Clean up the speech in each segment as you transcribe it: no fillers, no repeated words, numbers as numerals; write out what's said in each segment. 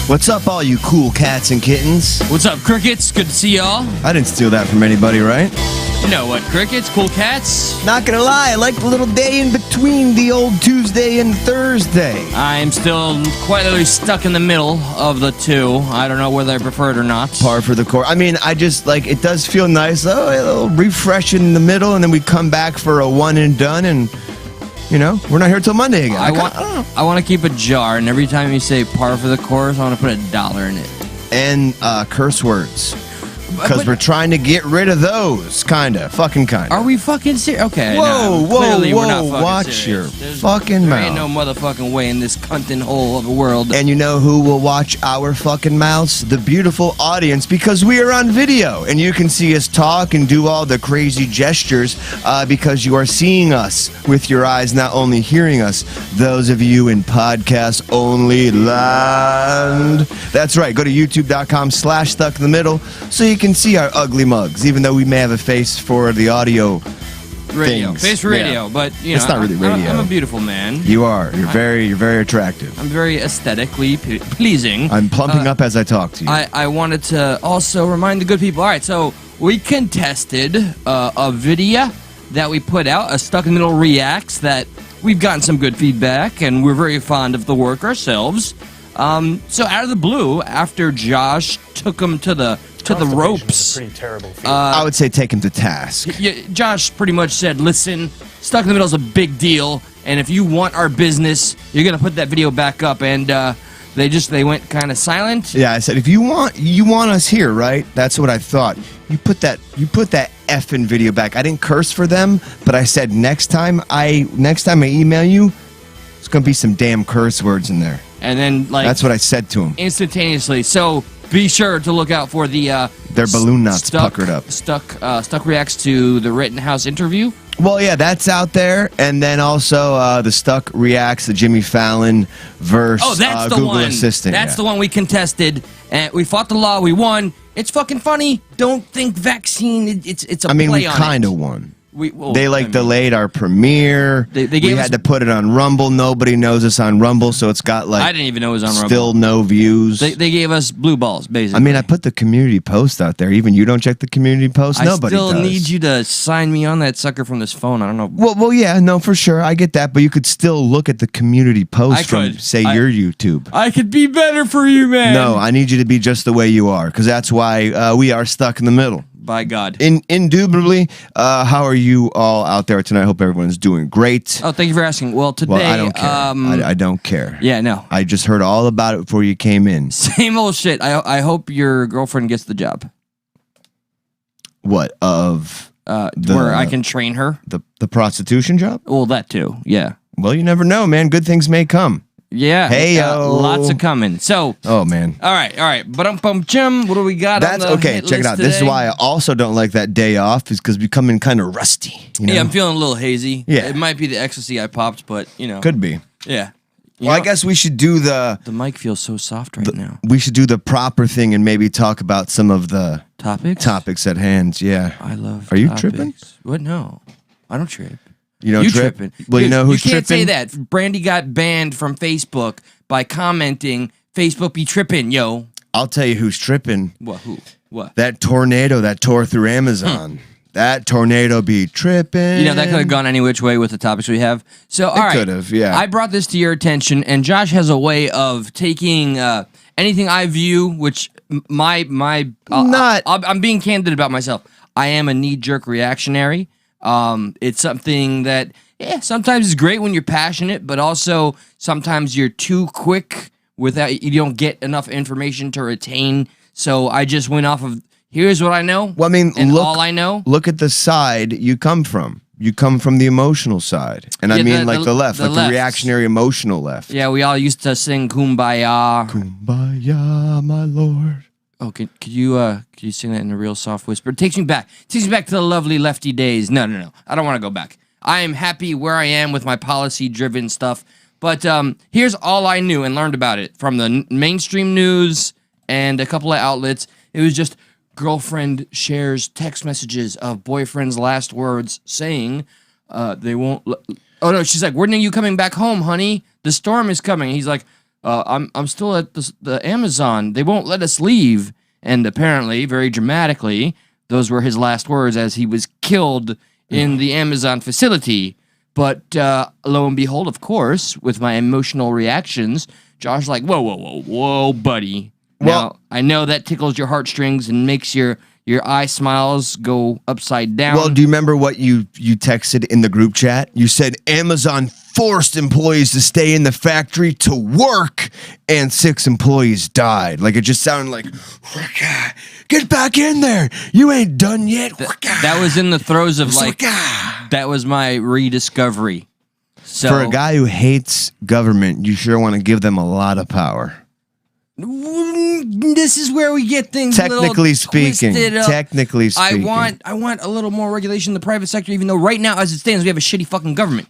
What's up, all you cool cats and kittens? What's up, crickets? Good to see y'all. I didn't steal that from anybody, right? You know what, crickets, cool cats? Not gonna lie, I like the little day in between the old Tuesday and Thursday. I'm still quite literally stuck in the middle of the two. I don't know whether I prefer it or not. Par for the course. I mean, I just, like, it does feel nice, though. A little refresh in the middle, and then we come back for a one and done, and, you know, we're not here till Monday again. I want to keep a jar, and every time you say par for the course, I want to put $1 in it. And curse words. Because we're trying to get rid of those, kinda. Fucking kinda. Are we fucking serious? Okay, whoa, no, whoa, clearly whoa, we're not fucking watch serious. your fucking There ain't mouth. no motherfucking way in this cunting hole of a world. And you know who will watch our fucking mouths? The beautiful audience, because we are on video, and you can see us talk and do all the crazy gestures because you are seeing us with your eyes, not only hearing us. Those of you in podcast-only land. That's right. Go to youtube.com/stuckinthemiddle so you can see our ugly mugs, even though we may have a face for the audio radio. things. Face radio, Yeah. but, you know, It's not really radio. I'm a beautiful man. You are. You're very attractive. I'm very aesthetically pleasing. I'm plumping up as I talk to you. I wanted to also remind the good people. All right, so we contested a video that we put out, a Stuck in the Middle Reacts, that we've gotten some good feedback, and we're very fond of the work ourselves. So out of the blue, after Josh took him to the ropes, Pretty terrible I would say take him to task. Josh pretty much said, listen, Stuck in the Middle is a big deal, and if you want our business, you're going to put that video back up. And they went kind of silent. Yeah, I said, if you want us here, right? That's what I thought. You put that effing video back. I didn't curse for them, but I said next time I email you, it's gonna be some damn curse words in there. And then, like, that's what I said to him. Instantaneously. So be sure to look out for the their balloon knots puckered up. Stuck reacts to the Rittenhouse interview. Well, yeah, that's out there, and then also the Stuck reacts the Jimmy Fallon verse. Oh, that's the Google one. Assistant. That's the one we contested, and we fought the law. We won. It's fucking funny. Don't think vaccine. It's a. I mean, play we on kind it. of won. They delayed our premiere. They we gave had us- to put it on Rumble. Nobody knows us on Rumble, so it's got like I didn't even know it was on Rumble. still no views. They gave us blue balls, basically. I mean, I put the community post out there. Even you don't check the community post. Nobody I still does. need you to sign me on that sucker from this phone. I don't know. Well, yeah, no, for sure, I get that, but you could still look at the community post from, say, your YouTube. I could be better for you, man. No, I need you to be just the way you are, because that's why we are stuck in the middle. By God. Indubitably, how are you all out there tonight? I hope everyone's doing great. Oh, thank you for asking. Well, today... Well, I don't care. I don't care. Yeah, no. I just heard all about it before you came in. Same old shit. I hope your girlfriend gets the job. What, of... where I can train her? The prostitution job? Well, that too, yeah. Well, you never know, man. Good things may come. Yeah. Hey-o. Lots of coming. So... Oh, man. All right. Ba-dum-bum-chum. What do we got on the okay, hit check it list out. This is today? why I also don't like that day off, is because becoming kind of rusty. You know? Yeah, I'm feeling a little hazy. Yeah. It might be the ecstasy I popped, but, you know. Could be. Yeah. You Well, I know, guess we should do the mic feels so soft right now. we should do the proper thing and maybe talk about some of the Topics at hand. Yeah. I love Are you topics. tripping? What? No. I don't trip. You don't trip? tripping. Well, you know who's You can't tripping? say that. Brandy got banned from Facebook by commenting, Facebook be tripping, yo. I'll tell you who's tripping. What? Who? What? That tornado that tore through Amazon. That tornado be tripping. You know, that could have gone any which way with the topics we have. So, all right. could have, yeah. I brought this to your attention, and Josh has a way of taking anything I view, which I'm being candid about myself. I am a knee-jerk reactionary. It's something that, sometimes it's great when you're passionate, but also sometimes you're too quick without, you don't get enough information to retain. So I just went off of, here's what I know. Well, I mean, all I know. Look at the side you come from. You come from the emotional side. And I mean the left, the like left. the reactionary emotional left. Yeah, we all used to sing Kumbaya. Kumbaya, my lord. Oh, could you sing that in a real soft whisper? It takes me back to the lovely lefty days. No. I don't want to go back. I am happy where I am with my policy-driven stuff. But here's all I knew and learned about it from the mainstream news and a couple of outlets. It was just girlfriend shares text messages of boyfriend's last words saying they won't... Oh, no, she's like, when are you coming back home, honey? The storm is coming. He's like, I'm still at the Amazon. They won't let us leave. And apparently, very dramatically, those were his last words as he was killed in the Amazon facility. But lo and behold, of course, with my emotional reactions, Josh's like, whoa, buddy. Well, Now, I know that tickles your heartstrings and makes your eye smiles go upside down. Well, do you remember what you texted in the group chat? You said Amazon forced employees to stay in the factory to work, and 6 employees died. Like, it just sounded like, get back in there. You ain't done yet. That was in the throes of, like, that was my rediscovery. So, for a guy who hates government, you sure want to give them a lot of power. This is where we get things Technically speaking. Technically speaking. I want a little more regulation in the private sector, even though right now, as it stands, we have a shitty fucking government.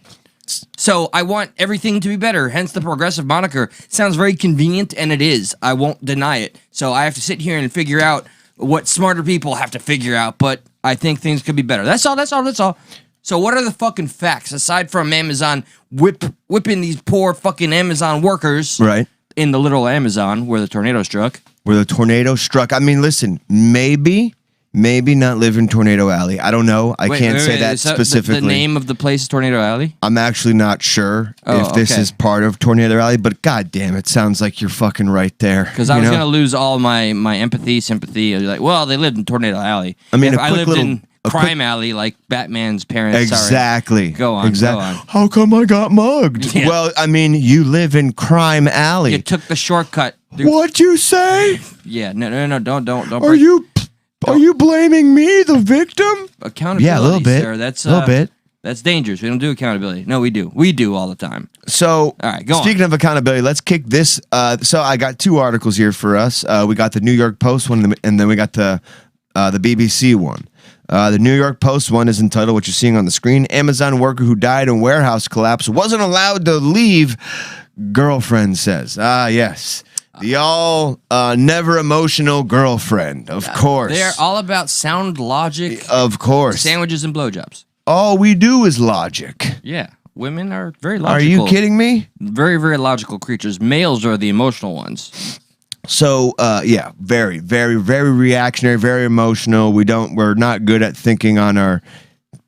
So I want everything to be better, hence the progressive moniker. Sounds very convenient, and it is. I won't deny it. So I have to sit here and figure out what smarter people have to figure out, but I think things could be better. That's all. So what are the fucking facts, aside from Amazon whipping these poor fucking Amazon workers right in the literal Amazon where the tornado struck? Where the tornado struck. I mean, listen, maybe not live in Tornado Alley. I don't know. I can't say that specifically. The name of the place is Tornado Alley? I'm actually not sure if this is part of Tornado Alley, but god damn, it sounds like you're fucking right there. Because I was going to lose all my empathy, sympathy. I'd be like, well, they lived in Tornado Alley. I mean, I lived in Crime Alley like Batman's parents. Exactly. Sorry. Go on. How come I got mugged? Yeah. Well, I mean, you live in Crime Alley. You took the shortcut. What'd you say? Yeah, no, don't. Are you blaming me, the victim? Accountability, yeah, a little bit. Sir. That's a little bit. That's dangerous. We don't do accountability. No, we do. We do all the time. So, all right, go speaking of accountability, let's kick this. So I got 2 articles here for us. We got the New York Post one, and then we got the BBC one. The New York Post one is entitled, what you're seeing on the screen, Amazon worker who died in warehouse collapse wasn't allowed to leave, girlfriend says. Yes. The all never emotional girlfriend, of course. They're all about sound logic. Of course. Sandwiches and blowjobs. All we do is logic. Yeah. Women are very logical. Are you kidding me? Very, very logical creatures. Males are the emotional ones. So, yeah, very, very, very reactionary, very emotional. We're not good at thinking on our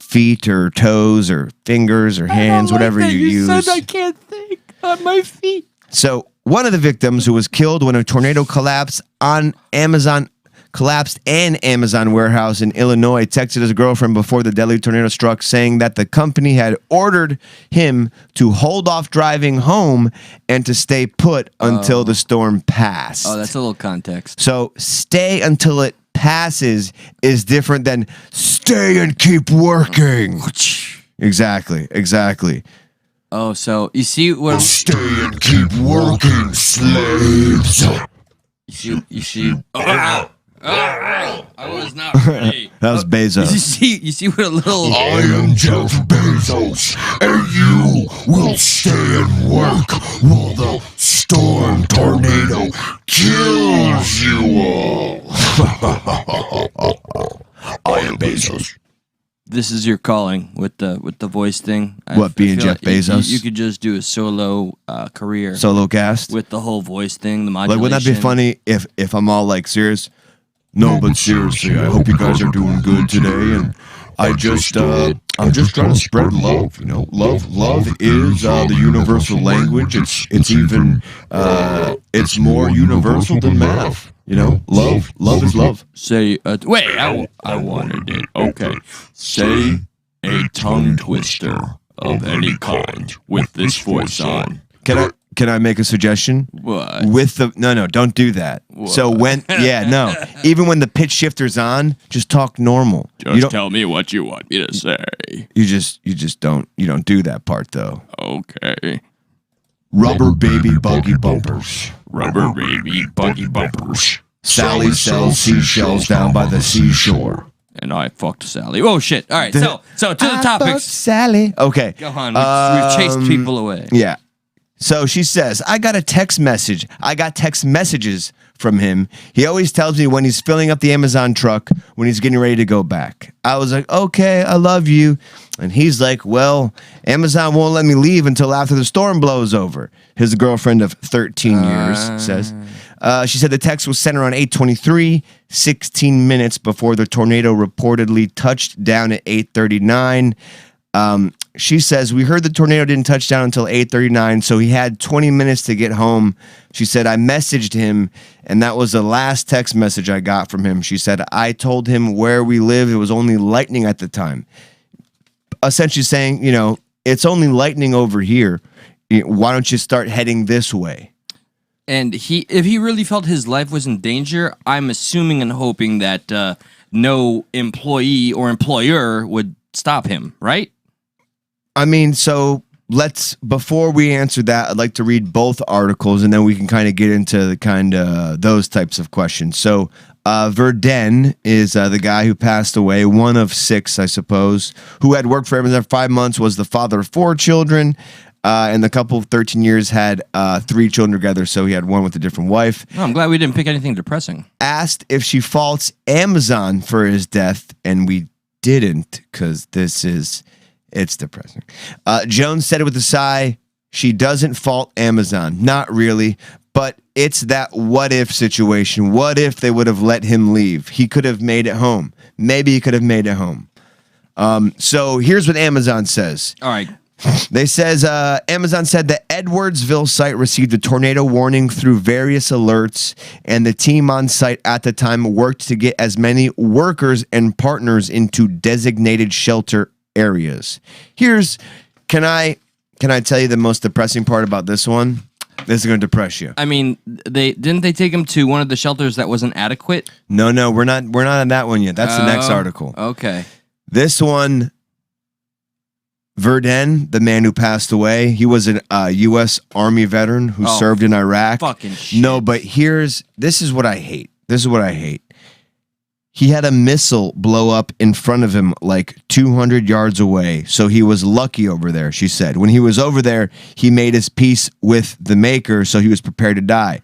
feet or toes or fingers or hands, whatever you use. Said I can't think on my feet. So, one of the victims who was killed when a tornado collapsed an Amazon warehouse in Illinois texted his girlfriend before the deadly tornado struck, saying that the company had ordered him to hold off driving home and to stay put until the storm passed. Oh, that's a little context. So stay until it passes is different than stay and keep working. Exactly. Oh, so you see what? Stay and keep working, slaves. You see. I was not ready. That was Bezos. You see what a little. I am Jeff Bezos, and you will stay and work while the storm tornado kills you all. I am Bezos. This is your calling with the voice thing. Being Jeff Bezos? You could just do a solo career. Solo cast? With the whole voice thing, the modulation. Like, wouldn't that be funny if I'm all like serious? No, but seriously, I hope you guys are doing good today, and I'm just trying to spread love. You know, love is the universal language. It's even it's more universal than math. You know, love is love. Say, wait, I wanted it. Okay, say a tongue twister of any kind with this voice on. Can I make a suggestion? What? No, don't do that. What? So even when the pitch shifter's on, just talk normal. Just tell me what you want me to say. You just don't do that part though. Okay. Rubber baby buggy bumpers. Rubber baby buggy bumpers. Sally sells seashells down by the seashore. And I fucked Sally. Oh shit! All right, so to the topics. Sally. Okay. Go on. We've chased people away. Yeah. So she says, I got text messages from him. He always tells me when he's filling up the Amazon truck, when he's getting ready to go back. I was like, okay, I love you. And he's like, well, Amazon won't let me leave until after the storm blows over. His girlfriend of 13 years says. She said the text was sent around 8:23, 16 minutes before the tornado reportedly touched down at 8:39. She says, we heard the tornado didn't touch down until 8:39, so he had 20 minutes to get home. She said, I messaged him, and that was the last text message I got from him. She said, I told him where we live. It was only lightning at the time. Essentially saying, you know, it's only lightning over here. Why don't you start heading this way? And if he really felt his life was in danger, I'm assuming and hoping that no employee or employer would stop him, right? I mean, so before we answer that, I'd like to read both articles, and then we can kind of get into the those types of questions. So Verden is the guy who passed away, one of 6, I suppose, who had worked for Amazon for 5 months, was the father of 4 children, and the couple of 13 years had 3 children together, so he had one with a different wife. Oh, I'm glad we didn't pick anything depressing. Asked if she faults Amazon for his death, and we didn't, because it's depressing. Jones said it with a sigh. She doesn't fault Amazon. Not really, but it's that what if situation. What if they would have let him leave? He could have made it home. Maybe he could have made it home. So here's what Amazon says. All right. They says Amazon said the Edwardsville site received a tornado warning through various alerts, and the team on site at the time worked to get as many workers and partners into designated shelter areas. Can I tell you the most depressing part about this one? This is going to depress you. I mean, they take him to one of the shelters that wasn't adequate? No, we're not on that one yet. That's the next article. Okay. This one, Verden, the man who passed away, he was a U.S. Army veteran who served in Iraq. Fucking shit. No, but this is what I hate. He had a missile blow up in front of him like 200 yards away, so he was lucky over there, she said. When he was over there, he made his peace with the maker, so he was prepared to die.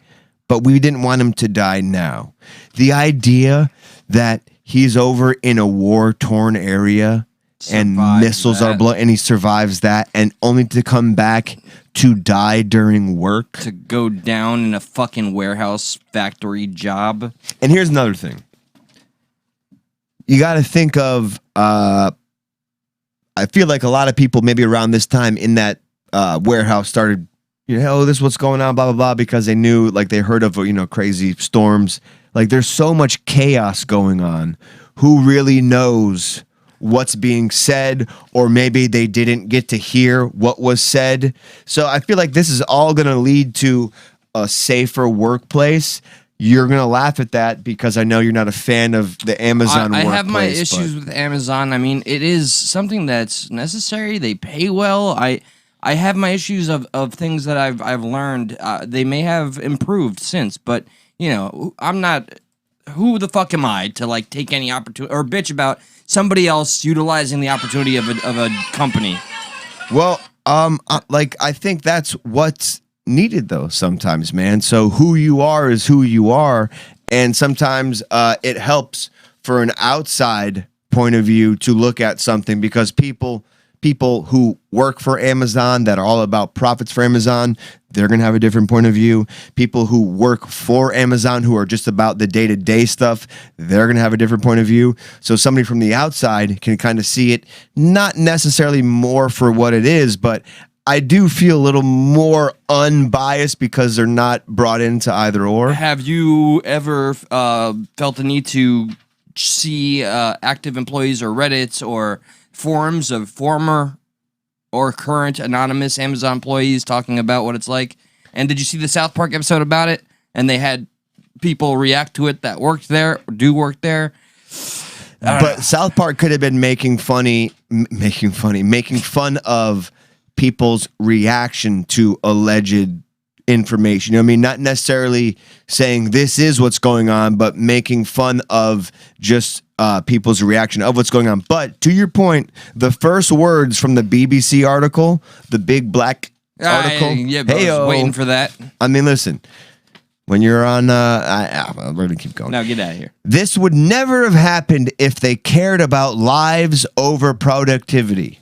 But we didn't want him to die now. The idea that he's over in a war-torn area and missiles are blowing, and he survives that, and only to come back to die during work. To go down in a fucking warehouse factory job. And here's another thing. You got to think of, I feel like a lot of people maybe around this time in that warehouse started, oh, this is what's going on, blah, blah, blah, because they knew, like they heard of, crazy storms. Like there's so much chaos going on. Who really knows what's being said, or maybe they didn't get to hear what was said. So I feel like this is all going to lead to a safer workplace. You're going to laugh at that because I know you're not a fan of the Amazon workplace. I have my issues with Amazon. I mean, it is something that's necessary. They pay well. I have my issues of things that I've learned. They may have improved since, but, I'm not... Who the fuck am I to, like, take any opportunity or bitch about somebody else utilizing the opportunity of a company? Well, I think that's what's needed though sometimes, man. So who you are is who you are, and sometimes it helps for an outside point of view to look at something, because people who work for Amazon that are all about profits for Amazon, they're going to have a different point of view. People who work for Amazon who are just about the day-to-day stuff, they're going to have a different point of view. So somebody from the outside can kind of see it, not necessarily more for what it is, but I do feel a little more unbiased because they're not brought into either or. Have you ever felt the need to see active employees or Reddits or forums of former or current anonymous Amazon employees talking about what it's like? And did you see the South Park episode about it? And they had people react to it that worked there, or do work there. But South Park could have been making fun of people's reaction to alleged information. I mean, not necessarily saying this is what's going on, but making fun of just people's reaction of what's going on. But to your point, the first words from the BBC article, the big black article, I was waiting for that. I mean, listen, When you're on, we're gonna keep going. Now get out of here. This would never have happened if they cared about lives over productivity.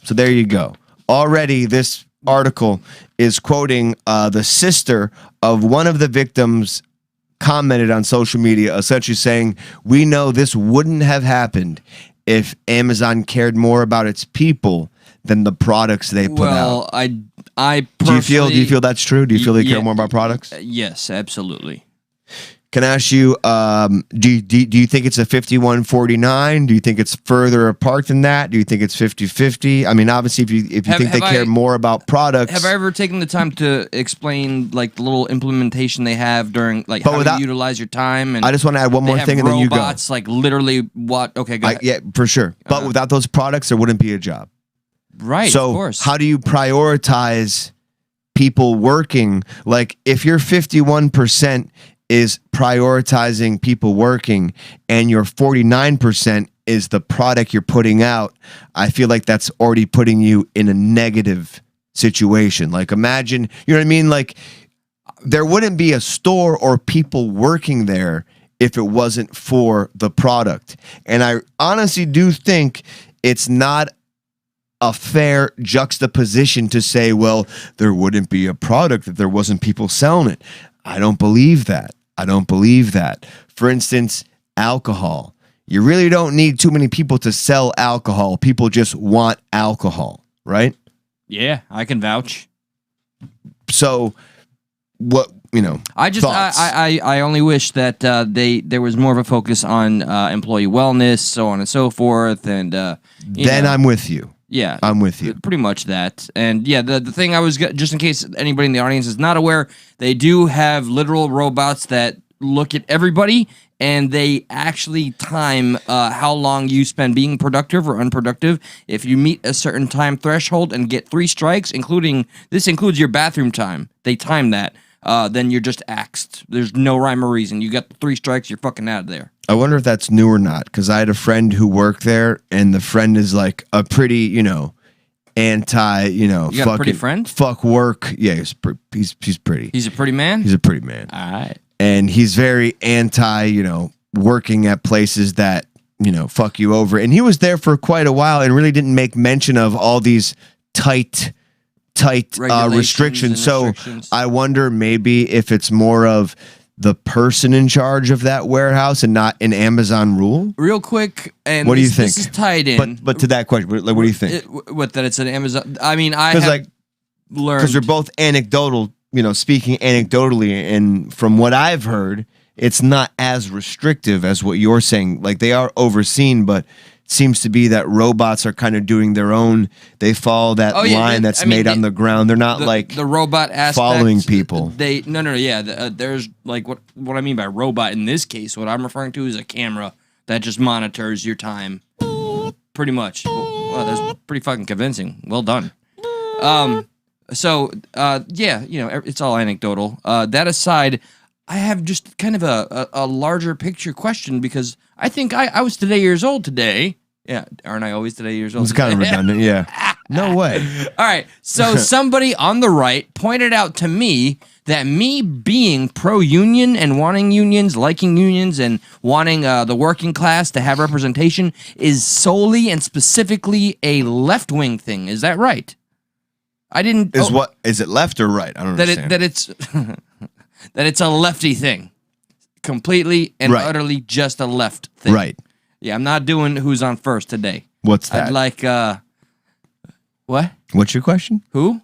So there you go. Already, this article is quoting the sister of one of the victims. Commented on social media, essentially saying, "We know this wouldn't have happened if Amazon cared more about its people than the products they put out." Well, I personally, do you feel that's true? Do you feel they care more about products? Yes, absolutely. Can I ask you, do you think it's a 51-49? Do you think it's further apart than that? Do you think it's 50-50? I mean, obviously, if you think they care more about products. Have I ever taken the time to explain like the little implementation they have during like how you utilize your time? And I just want to add one more thing, and then you go. Robots, like literally what? Okay, go ahead. Yeah, for sure. But without those products, there wouldn't be a job. Right, so of course. How do you prioritize people working? Like if you're 51% is prioritizing people working and your 49% is the product you're putting out, I feel like that's already putting you in a negative situation. Like imagine, you know what I mean? Like there wouldn't be a store or people working there if it wasn't for the product. And I honestly do think it's not a fair juxtaposition to say, well, there wouldn't be a product if there wasn't people selling it. I don't believe that. For instance, alcohol. You really don't need too many people to sell alcohol. People just want alcohol, right? Yeah, I can vouch. So, what, I only wish that there was more of a focus on employee wellness, so on and so forth, and then I'm with you. Yeah, I'm with you. Pretty much that. And yeah, the thing I was just in case anybody in the audience is not aware, they do have literal robots that look at everybody and they actually time how long you spend being productive or unproductive. If you meet a certain time threshold and get 3 strikes, this includes your bathroom time, they time that. Then you're just axed. There's no rhyme or reason. You got 3 strikes, you're fucking out of there. I wonder if that's new or not, because I had a friend who worked there, and the friend is like a pretty, anti, You got a pretty friend? Fuck work. Yeah, he's pretty. He's a pretty man? He's a pretty man. All right. And he's very anti, working at places that, fuck you over. And he was there for quite a while and really didn't make mention of all these tight restrictions. So I wonder maybe if it's more of the person in charge of that warehouse and not an Amazon rule. Real quick, and what do you think? This is tied in. But to that question, what do you think? That it's an Amazon. I mean, I have learned because they're both anecdotal. Speaking anecdotally, and from what I've heard, it's not as restrictive as what you're saying. Like they are overseen, but seems to be that robots are kind of doing their own. They follow that line that's made on the ground. They're not like the robot aspect, following people. There's like what I mean by robot in this case. What I'm referring to is a camera that just monitors your time, pretty much. Well, that's pretty fucking convincing. Well done. It's all anecdotal. That aside, I have just kind of a larger picture question because I think I was today years old today. Yeah, aren't I always today years old? It's kind of redundant, yeah. No way. All right, so somebody on the right pointed out to me that me being pro-union and wanting unions, liking unions, and wanting the working class to have representation is solely and specifically a left-wing thing. Is that right? I didn't... Is it left or right? I don't understand. That it's a lefty thing. Completely and utterly just a left thing. Right. Yeah, I'm not doing who's on first today. What's that? I'd like, what? What's your question? Who?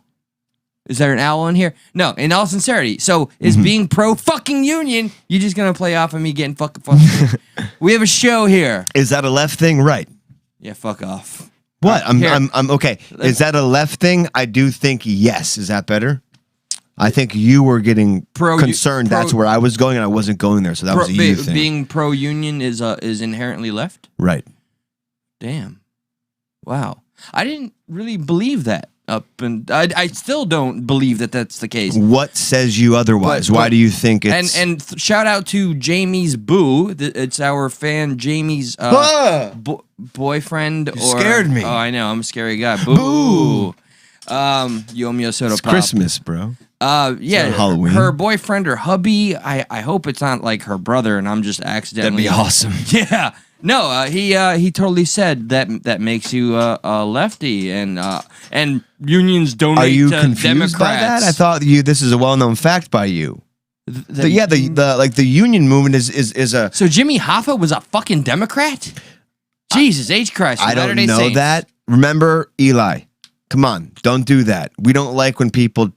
Is there an owl in here? No, in all sincerity. So, is being pro-fucking union, you're just going to play off of me getting fucking We have a show here. Is that a left thing? Right. Yeah, fuck off. What? I'm okay. Is that a left thing? I do think yes. Is that better? I think you were getting concerned. That's where I was going, and I wasn't going there. So that was a you thing. Being pro-union is inherently left? Right. Damn. Wow. I didn't really believe that. I still don't believe that that's the case. What says you otherwise? Why do you think it's... And shout out to Jamie's boo. It's our fan Jamie's boyfriend. You scared me. Oh, I know. I'm a scary guy. Boo. You owe me a soda it's pop. Christmas, bro. Yeah, on Halloween. her boyfriend or hubby. I hope it's not like her brother, and I'm just accidentally. That'd be awesome. Yeah. No, he totally said that makes you a lefty, and unions donate Are you to confused Democrats. by that? I thought this is a well-known fact by you. The union movement is a. So Jimmy Hoffa was a fucking Democrat? Jesus H. Christ! I don't Latter-day know Saints. that. Remember, Eli, come on, don't do that. We don't like when people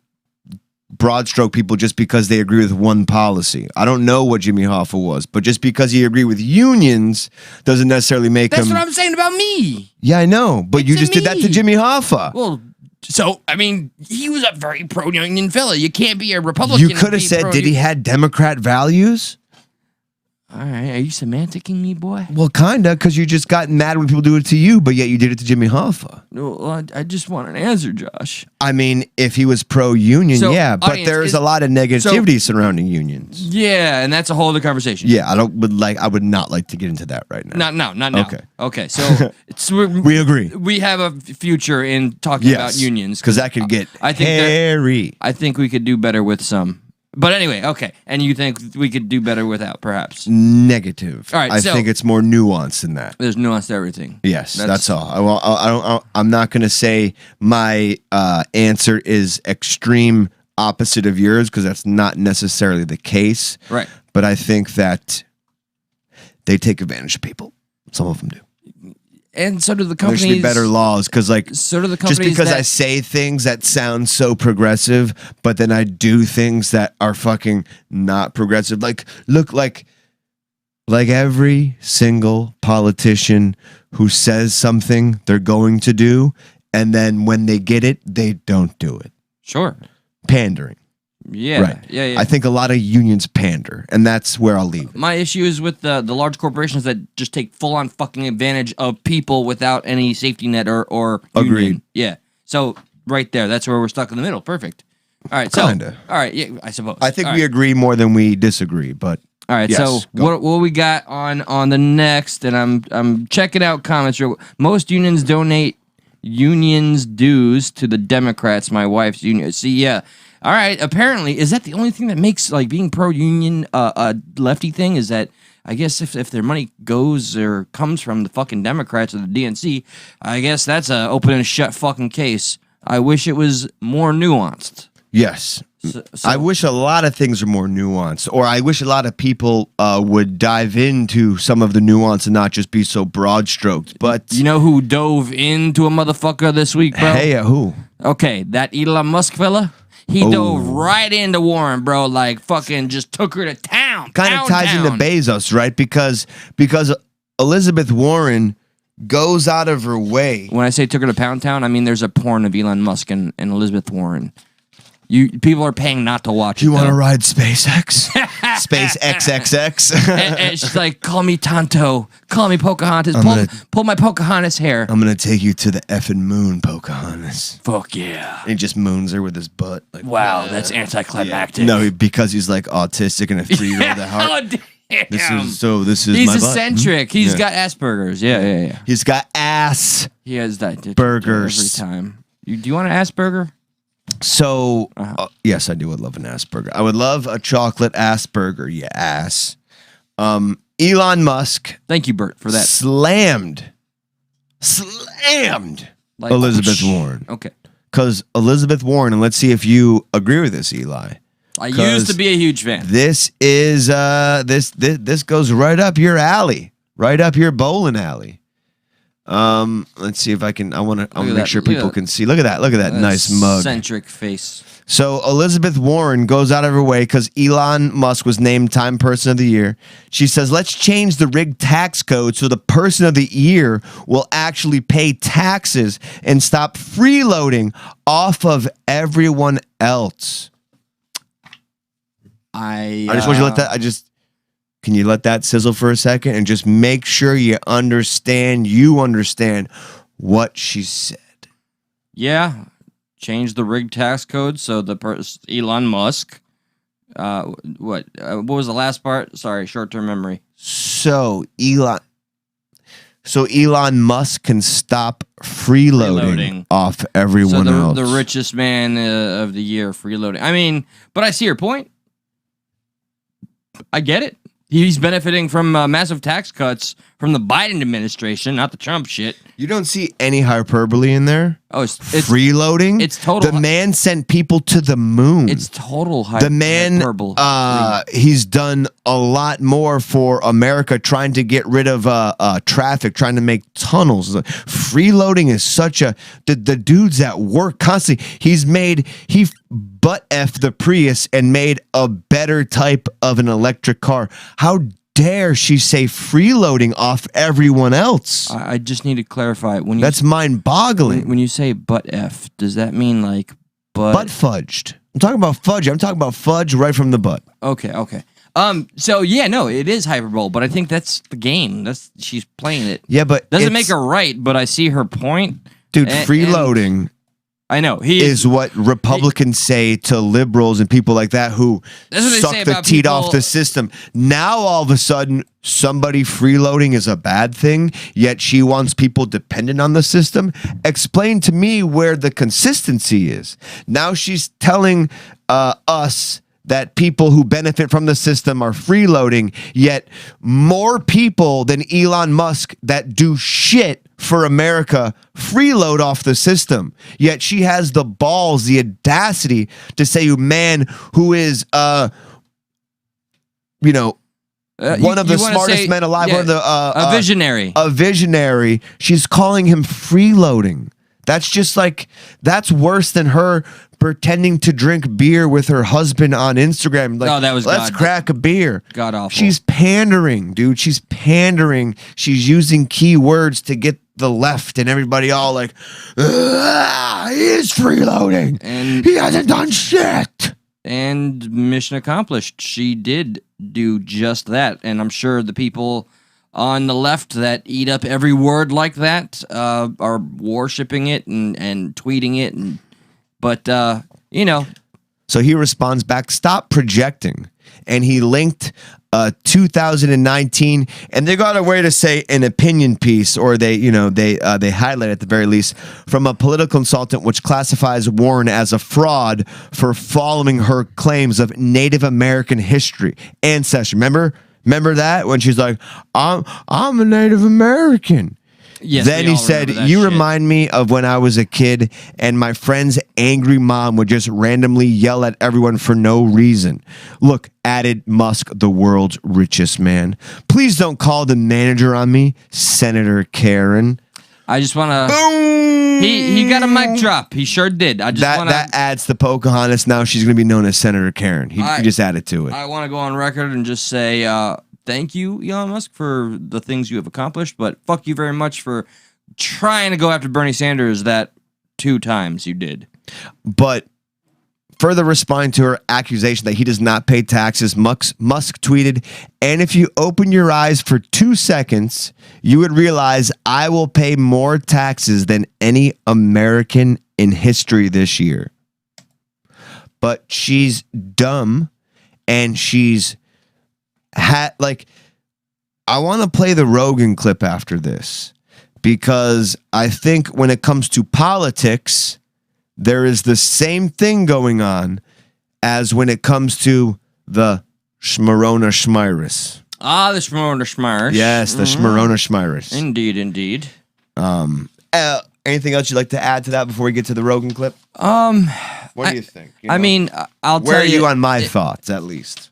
broad stroke people just because they agree with one policy. I don't know what Jimmy Hoffa was, but just because he agreed with unions doesn't necessarily make him. That's what I'm saying about me. Yeah, I know, but you just did that to Jimmy Hoffa. Well, so I mean, he was a very pro-union fella. You can't be a Republican. You could have said, did he had Democrat values? All right, are you semanticing me, boy? Well, kinda, because you just got mad when people do it to you, but yet you did it to Jimmy Hoffa. No, I just want an answer, Josh. I mean, if he was pro-union, So, yeah, but audience, there's a lot of negativity surrounding unions. Yeah, and that's a whole other conversation. Yeah, I would not like to get into that right now. Not now. Okay. Okay, so We agree. we have a future in talking about unions. Because that could get I think hairy. I think we could do better with some. But anyway, okay. And you think we could do better without, perhaps? Negative. All right, I so- think it's more nuanced than that. There's nuance to everything. Yes, that's all. I'm not going to say my answer is extreme opposite of yours because that's not necessarily the case. Right. But I think that they take advantage of people. Some of them do. And so do the There companies. should be better laws because, like, So do the just companies because that, I say things that sound so progressive, but then I do things that are fucking not progressive. Like, look, like every single politician who says something they're going to do, and then when they get it, they don't do it. Sure. Pandering. Yeah. Right. Yeah. I think a lot of unions pander, and that's where I'll leave it. My issue is with the large corporations that just take full on fucking advantage of people without any safety net or union. Agreed. Yeah. So right there, that's where we're stuck in the middle. Perfect. All right. So Kinda. all right. Yeah. I suppose. I think All we right. agree more than we disagree, but All right, yes, so go. what we got on the next, and I'm checking out comments. Most unions donate unions dues to the Democrats. My wife's union. See, yeah. All right. Apparently, is that the only thing that makes like being pro-union a lefty thing? Is that I guess if their money goes or comes from the fucking Democrats or the DNC, I guess that's a open and shut fucking case. I wish it was more nuanced. yes. So, I wish a lot of things are more nuanced, or I wish a lot of people would dive into some of the nuance and not just be so broad stroked. But you know who dove into a motherfucker this week, bro? hey, who? Okay, that Elon Musk fella, he Oh. dove right into Warren, bro. Like fucking just took her to town. Kind of ties into town. Bezos, right? Because Elizabeth Warren goes out of her way. When I say took her to Pound Town, I mean there's a porn of Elon Musk and Elizabeth Warren. People are paying not to watch it. You want to though. ride SpaceX? Space XXX? and she's like, call me Tonto, call me Pocahontas, pull my Pocahontas hair. I'm going to take you to the effing moon, Pocahontas. Fuck yeah. And he just moons her with his butt. Like, Wow, that's anticlimactic. no, because he's like autistic and a 3-year-old at heart. Oh, damn. This is He's my butt. eccentric. He's Yeah. got Asperger's. Yeah. He's got ass. He has that Burgers. every time. Do you want an Asperger? So, yes, I do would love an Asperger. I would love a chocolate Asperger, you ass. Elon Musk Thank you, Bert, for that. slammed Like, Elizabeth Warren. Okay. Because Elizabeth Warren, and let's see if you agree with this, Eli. I used to be a huge fan. This is this goes right up your alley, right up your bowling alley. Let's see if I can. I want to make sure people can see. Look at that! Look at that nice mug. Eccentric face. So Elizabeth Warren goes out of her way because Elon Musk was named Time Person of the Year. She says, let's change the rigged tax code so the person of the year will actually pay taxes and stop freeloading off of everyone else. I just want you to let that. Can you let that sizzle for a second and just make sure you understand what she said? Yeah. Change the rigged tax code so the Elon Musk. What was the last part? Sorry, short-term memory. So Elon. So Elon Musk can stop freeloading off everyone else. The richest man of the year freeloading. I mean, but I see your point. I get it. He's benefiting from massive tax cuts from the Biden administration, not the Trump shit. You don't see any hyperbole in there? Oh, it's freeloading? It's total. The man sent people to the moon. It's total hyperbole. He's done a lot more for America, trying to get rid of traffic, trying to make tunnels. Freeloading is such a... The dude's at work constantly. He butt F the Prius and made a better type of an electric car. How dare she say freeloading off everyone else? I just need to clarify. That's mind-boggling. When you say butt F, does that mean like butt fudged? I'm talking about fudge. I'm talking about fudge right from the butt. Okay. So yeah, no, it is hyperbole, but I think that's the game. She's playing it. Yeah, but doesn't make her right, but I see her point. Dude, freeloading... I know is what Republicans say to liberals and people like that who suck the teat off the system. Now all of a sudden somebody freeloading is a bad thing, yet she wants people dependent on the system. Explain to me where the consistency is. Now she's telling us that people who benefit from the system are freeloading, yet more people than Elon Musk that do shit for America freeload off the system. Yet she has the balls, the audacity to say a man who is, one of the smartest men alive, one of the a visionary. A visionary. She's calling him freeloading. That's just like, that's worse than her pretending to drink beer with her husband on Instagram. Like, let's crack a beer. God awful. She's pandering, dude. She's pandering. She's using keywords to get the left and everybody all like, he is freeloading. And he hasn't done shit. And mission accomplished. She did do just that. And I'm sure the people on the left that eat up every word like that are worshiping it and tweeting it. But So he responds back, stop projecting. And he linked 2019, and they got a way to say an opinion piece, or they highlight at the very least, from a political consultant which classifies Warren as a fraud for following her claims of Native American history, ancestry. Remember that when she's like, I'm a Native American. Yes, then he said, you remind me of when I was a kid and my friend's angry mom would just randomly yell at everyone for no reason. Look, added Musk, the world's richest man. Please don't call the manager on me, Senator Karen. I just want to... Boom! He got a mic drop. He sure did. That adds to Pocahontas. Now she's going to be known as Senator Karen. He just added to it. I want to go on record and just say... thank you, Elon Musk, for the things you have accomplished, but fuck you very much for trying to go after Bernie Sanders that 2 times you did. But further responding to her accusation that he does not pay taxes, Musk tweeted, and if you open your eyes for 2 seconds, you would realize I will pay more taxes than any American in history this year. But she's dumb, and she's... I want to play the Rogan clip after this, because I think when it comes to politics, there is the same thing going on as when it comes to the Shmarona Shmiris. Ah, the Shmarona Shmiris. Yes, the Shmarona Shmiris. Indeed. Anything else you'd like to add to that before we get to the Rogan clip? What do you think? I'll tell you. Where are you on my thoughts, at least?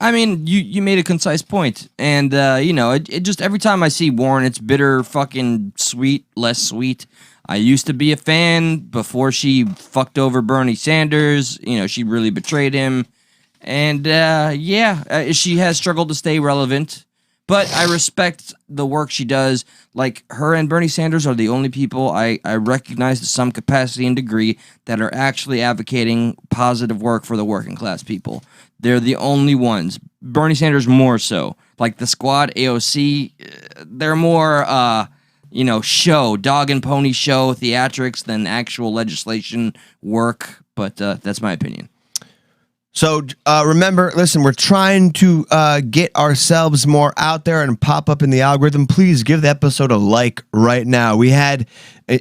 I mean, you made a concise point, and it just every time I see Warren, it's bitter, fucking sweet, less sweet. I used to be a fan before she fucked over Bernie Sanders. She really betrayed him, and she has struggled to stay relevant. But I respect the work she does. Like, her and Bernie Sanders are the only people I recognize to some capacity and degree that are actually advocating positive work for the working class people. They're the only ones. Bernie Sanders more so. Like the Squad, AOC, they're more, show, dog and pony show, theatrics than actual legislation work. But that's my opinion. So remember, listen, we're trying to get ourselves more out there and pop up in the algorithm. Please give the episode a like right now. We had,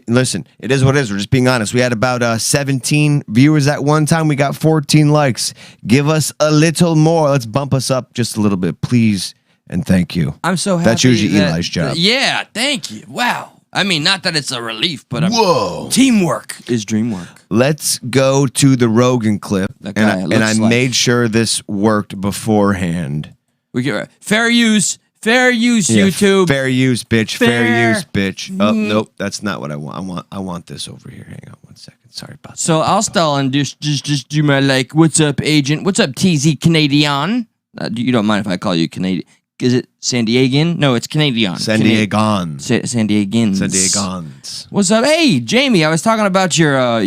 listen, it is what it is. We're just being honest. We had about 17 viewers at one time. We got 14 likes. Give us a little more. Let's bump us up just a little bit, please. And thank you. I'm so happy. That's usually Eli's job. Yeah, thank you. Wow. I mean, not that it's a relief, but whoa, teamwork is dream work. Let's go to the Rogan clip, and I made sure this worked beforehand. We get fair use, YouTube. Fair use, bitch. Fair use, bitch. Oh nope, that's not what I want. I want this over here. Hang on 1 second. Sorry about that. So I'll stall and just do my like. What's up, agent? What's up, TZ Canadian? You don't mind if I call you Canadian? Is it San Diegan? No, it's Canadian. San Diegans. San Diegans. San Diegans. What's up? Hey, Jamie, I was talking about your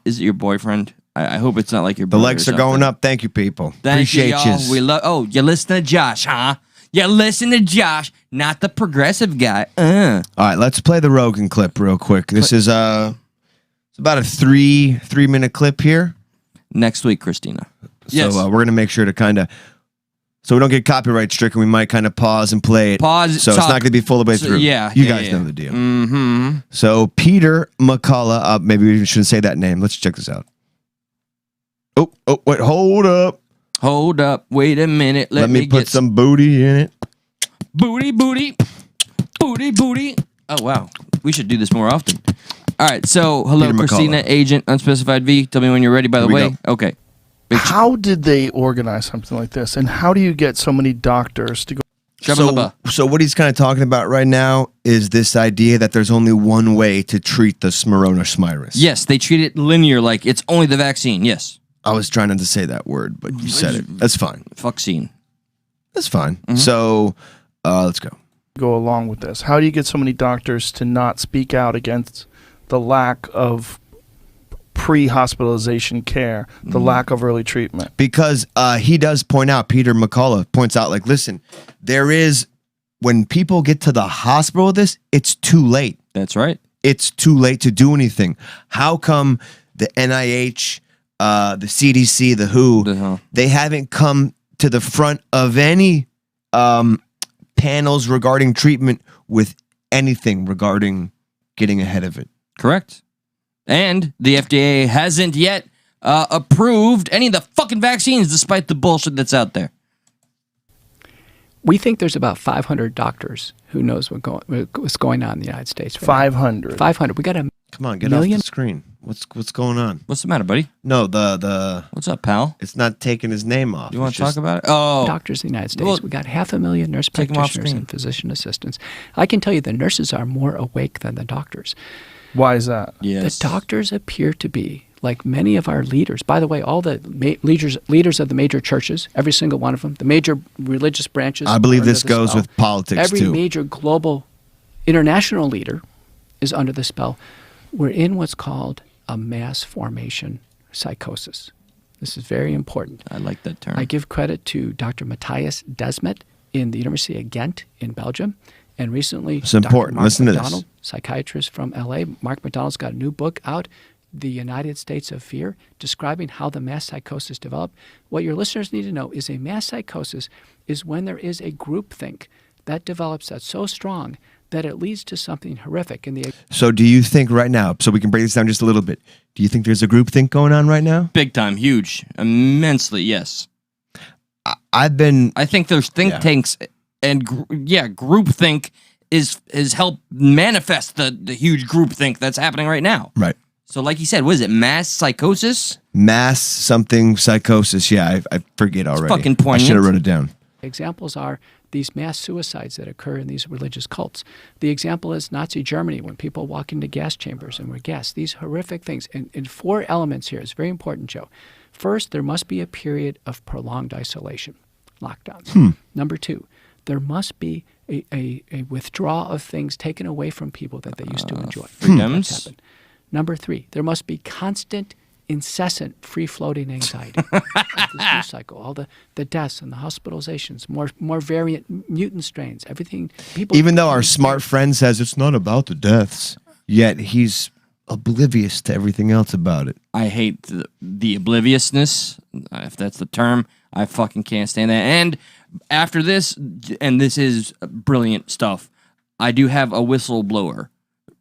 is it your boyfriend? I hope it's not like your The legs are going up. Thank you, people. Appreciate you. We love. Oh, you listen to Josh, huh? You listen to Josh, not the progressive guy. All right, let's play the Rogan clip real quick. This is it's about a three minute clip here. Next week, Christina. So yes. We're gonna make sure to kind of. So we don't get copyright stricken, we might kind of pause and play it. Pause. So it's not going to be full the way through. Yeah. You guys know the deal. Mm-hmm. So Peter McCullough, maybe we shouldn't say that name. Let's check this out. Oh, wait, hold up. Hold up. Wait a minute. Let me put some booty in it. Booty. Oh, wow. We should do this more often. All right. So, hello, Peter Christina, McCullough. Agent, Unspecified V. Tell me when you're ready, by the way. Go. Okay. How did they organize something like this? And how do you get so many doctors to go? So what he's kind of talking about right now is this idea that there's only one way to treat the Smyrna. Yes, they treat it linear, like it's only the vaccine. Yes. I was trying not to say that word, but you said it. That's fine. Vaccine. That's fine. Mm-hmm. So let's go. Go along with this. How do you get so many doctors to not speak out against the lack of pre-hospitalization care, the lack of early treatment? Because he does point out, Peter McCullough points out, like, listen, there is, when people get to the hospital with this, it's too late. That's right. It's too late to do anything. How come the NIH, the CDC, the WHO, they haven't come to the front of any panels regarding treatment with anything regarding getting ahead of it? Correct. And the FDA hasn't yet approved any of the fucking vaccines, despite the bullshit that's out there. We think there's about 500 doctors who knows what's going on in the United States. Right 500. Now. 500. We got a Come on, get off the screen. What's going on? What's the matter, buddy? No, the What's up, pal? It's not taking his name off. You want to talk about it? Oh, doctors in the United States. Well, we got 500,000 nurse practitioners and physician assistants. I can tell you the nurses are more awake than the doctors. Why is that? Yes. The doctors appear to be, like many of our leaders, by the way, all the leaders of the major churches, every single one of them, the major religious branches. I believe this goes with politics, every too. Every major global international leader is under the spell. We're in what's called a mass formation psychosis. This is very important. I like that term. I give credit to Dr. Matthias Desmet in the University of Ghent in Belgium. And recently, it's important. Mark Listen McDonald, to this. Psychiatrist from LA, Mark McDonald's got a new book out, The United States of Fear, describing how the mass psychosis developed. What your listeners need to know is a mass psychosis is when there is a groupthink that develops that's so strong that it leads to something horrific. So do you think right now, so we can break this down just a little bit, do you think there's a groupthink going on right now? Big time, huge, immensely, yes. I think there's think tanks and groupthink is helped manifest the huge groupthink that's happening right now. Right. So like you said, what is it, mass psychosis? Mass something psychosis, yeah, I forget already. It's fucking poignant. I should have wrote it down. Examples are these mass suicides that occur in these religious cults. The example is Nazi Germany, when people walk into gas chambers and were gassed. These horrific things. And 4 elements here. It's very important, Joe. First, there must be a period of prolonged isolation, lockdowns. Number 2, there must be a withdrawal of things taken away from people that they used to enjoy. Freedoms. Number 3, there must be constant, incessant, free-floating anxiety. This news cycle, all the deaths and the hospitalizations, more variant mutant strains, everything. People. Even though our smart friend says it's not about the deaths, yet he's oblivious to everything else about it. I hate the obliviousness, if that's the term. I fucking can't stand that. And after this, and this is brilliant stuff, I do have a whistleblower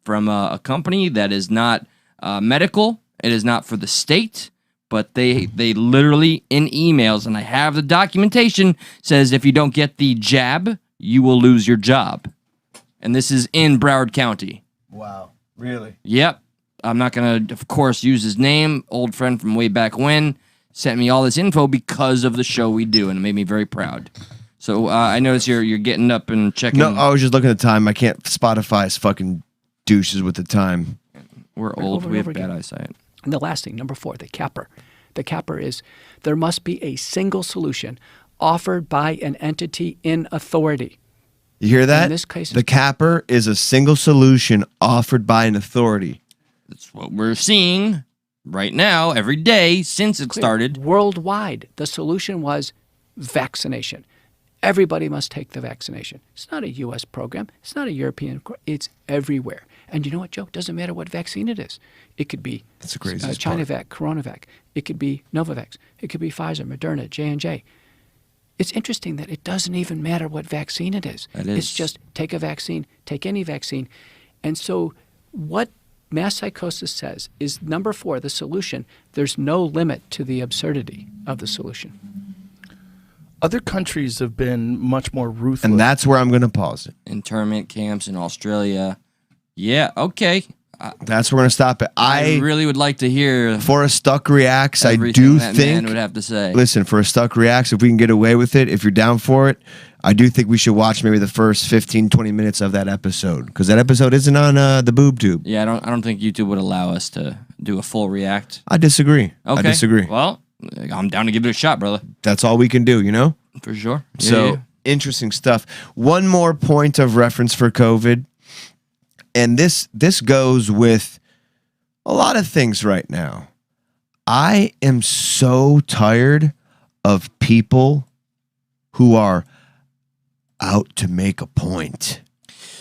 from a company that is not medical. It is not for the state, but they literally in emails, and I have the documentation, says if you don't get the jab, you will lose your job. And this is in Broward County. Wow. Really? Yep. I'm not going to, of course, use his name. Old friend from way back when sent me all this info because of the show we do, and it made me very proud. So I notice you're getting up and checking. No, I was just looking at the time. I can't. Spotify's fucking douches with the time. We're old. We have bad eyesight. And the last thing, number 4, the capper. The capper is there must be a single solution offered by an entity in authority. You hear that? In this case, the capper is a single solution offered by an authority. That's what we're seeing right now, every day since it started. Worldwide, the solution was vaccination. Everybody must take the vaccination. It's not a U.S. program. It's not a European. It's everywhere. And you know what, Joe? It doesn't matter what vaccine it is. It could be ChinaVac, CoronaVac. It could be Novavax. It could be Pfizer, Moderna, J&J. It's interesting that it doesn't even matter what vaccine it is. It's just take a vaccine, take any vaccine. And so what mass psychosis says is, number 4, the solution, there's no limit to the absurdity of the solution. Other countries have been much more ruthless. And that's where I'm going to pause it. Internment camps in Australia. Yeah, okay. That's where we're going to stop it. I really would like to hear for a Stuck Reacts, I everything do that think, man would have to say. Listen, for a Stuck Reacts, if we can get away with it, if you're down for it, I do think we should watch maybe the first 15, 20 minutes of that episode, because that episode isn't on the boob tube. Yeah, I don't think YouTube would allow us to do a full react. I disagree. Okay. I disagree. Well, I'm down to give it a shot, brother. That's all we can do, you know? For sure. So, interesting stuff. One more point of reference for COVID, and this goes with a lot of things right now. I am so tired of people who are out to make a point.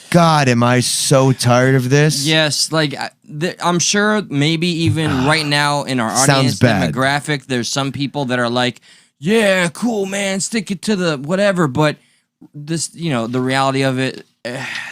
God, am I so tired of this? Yes, like I'm sure maybe even right now in our audience demographic, there's some people that are like, yeah, cool, man, stick it to the whatever. But this, the reality of it,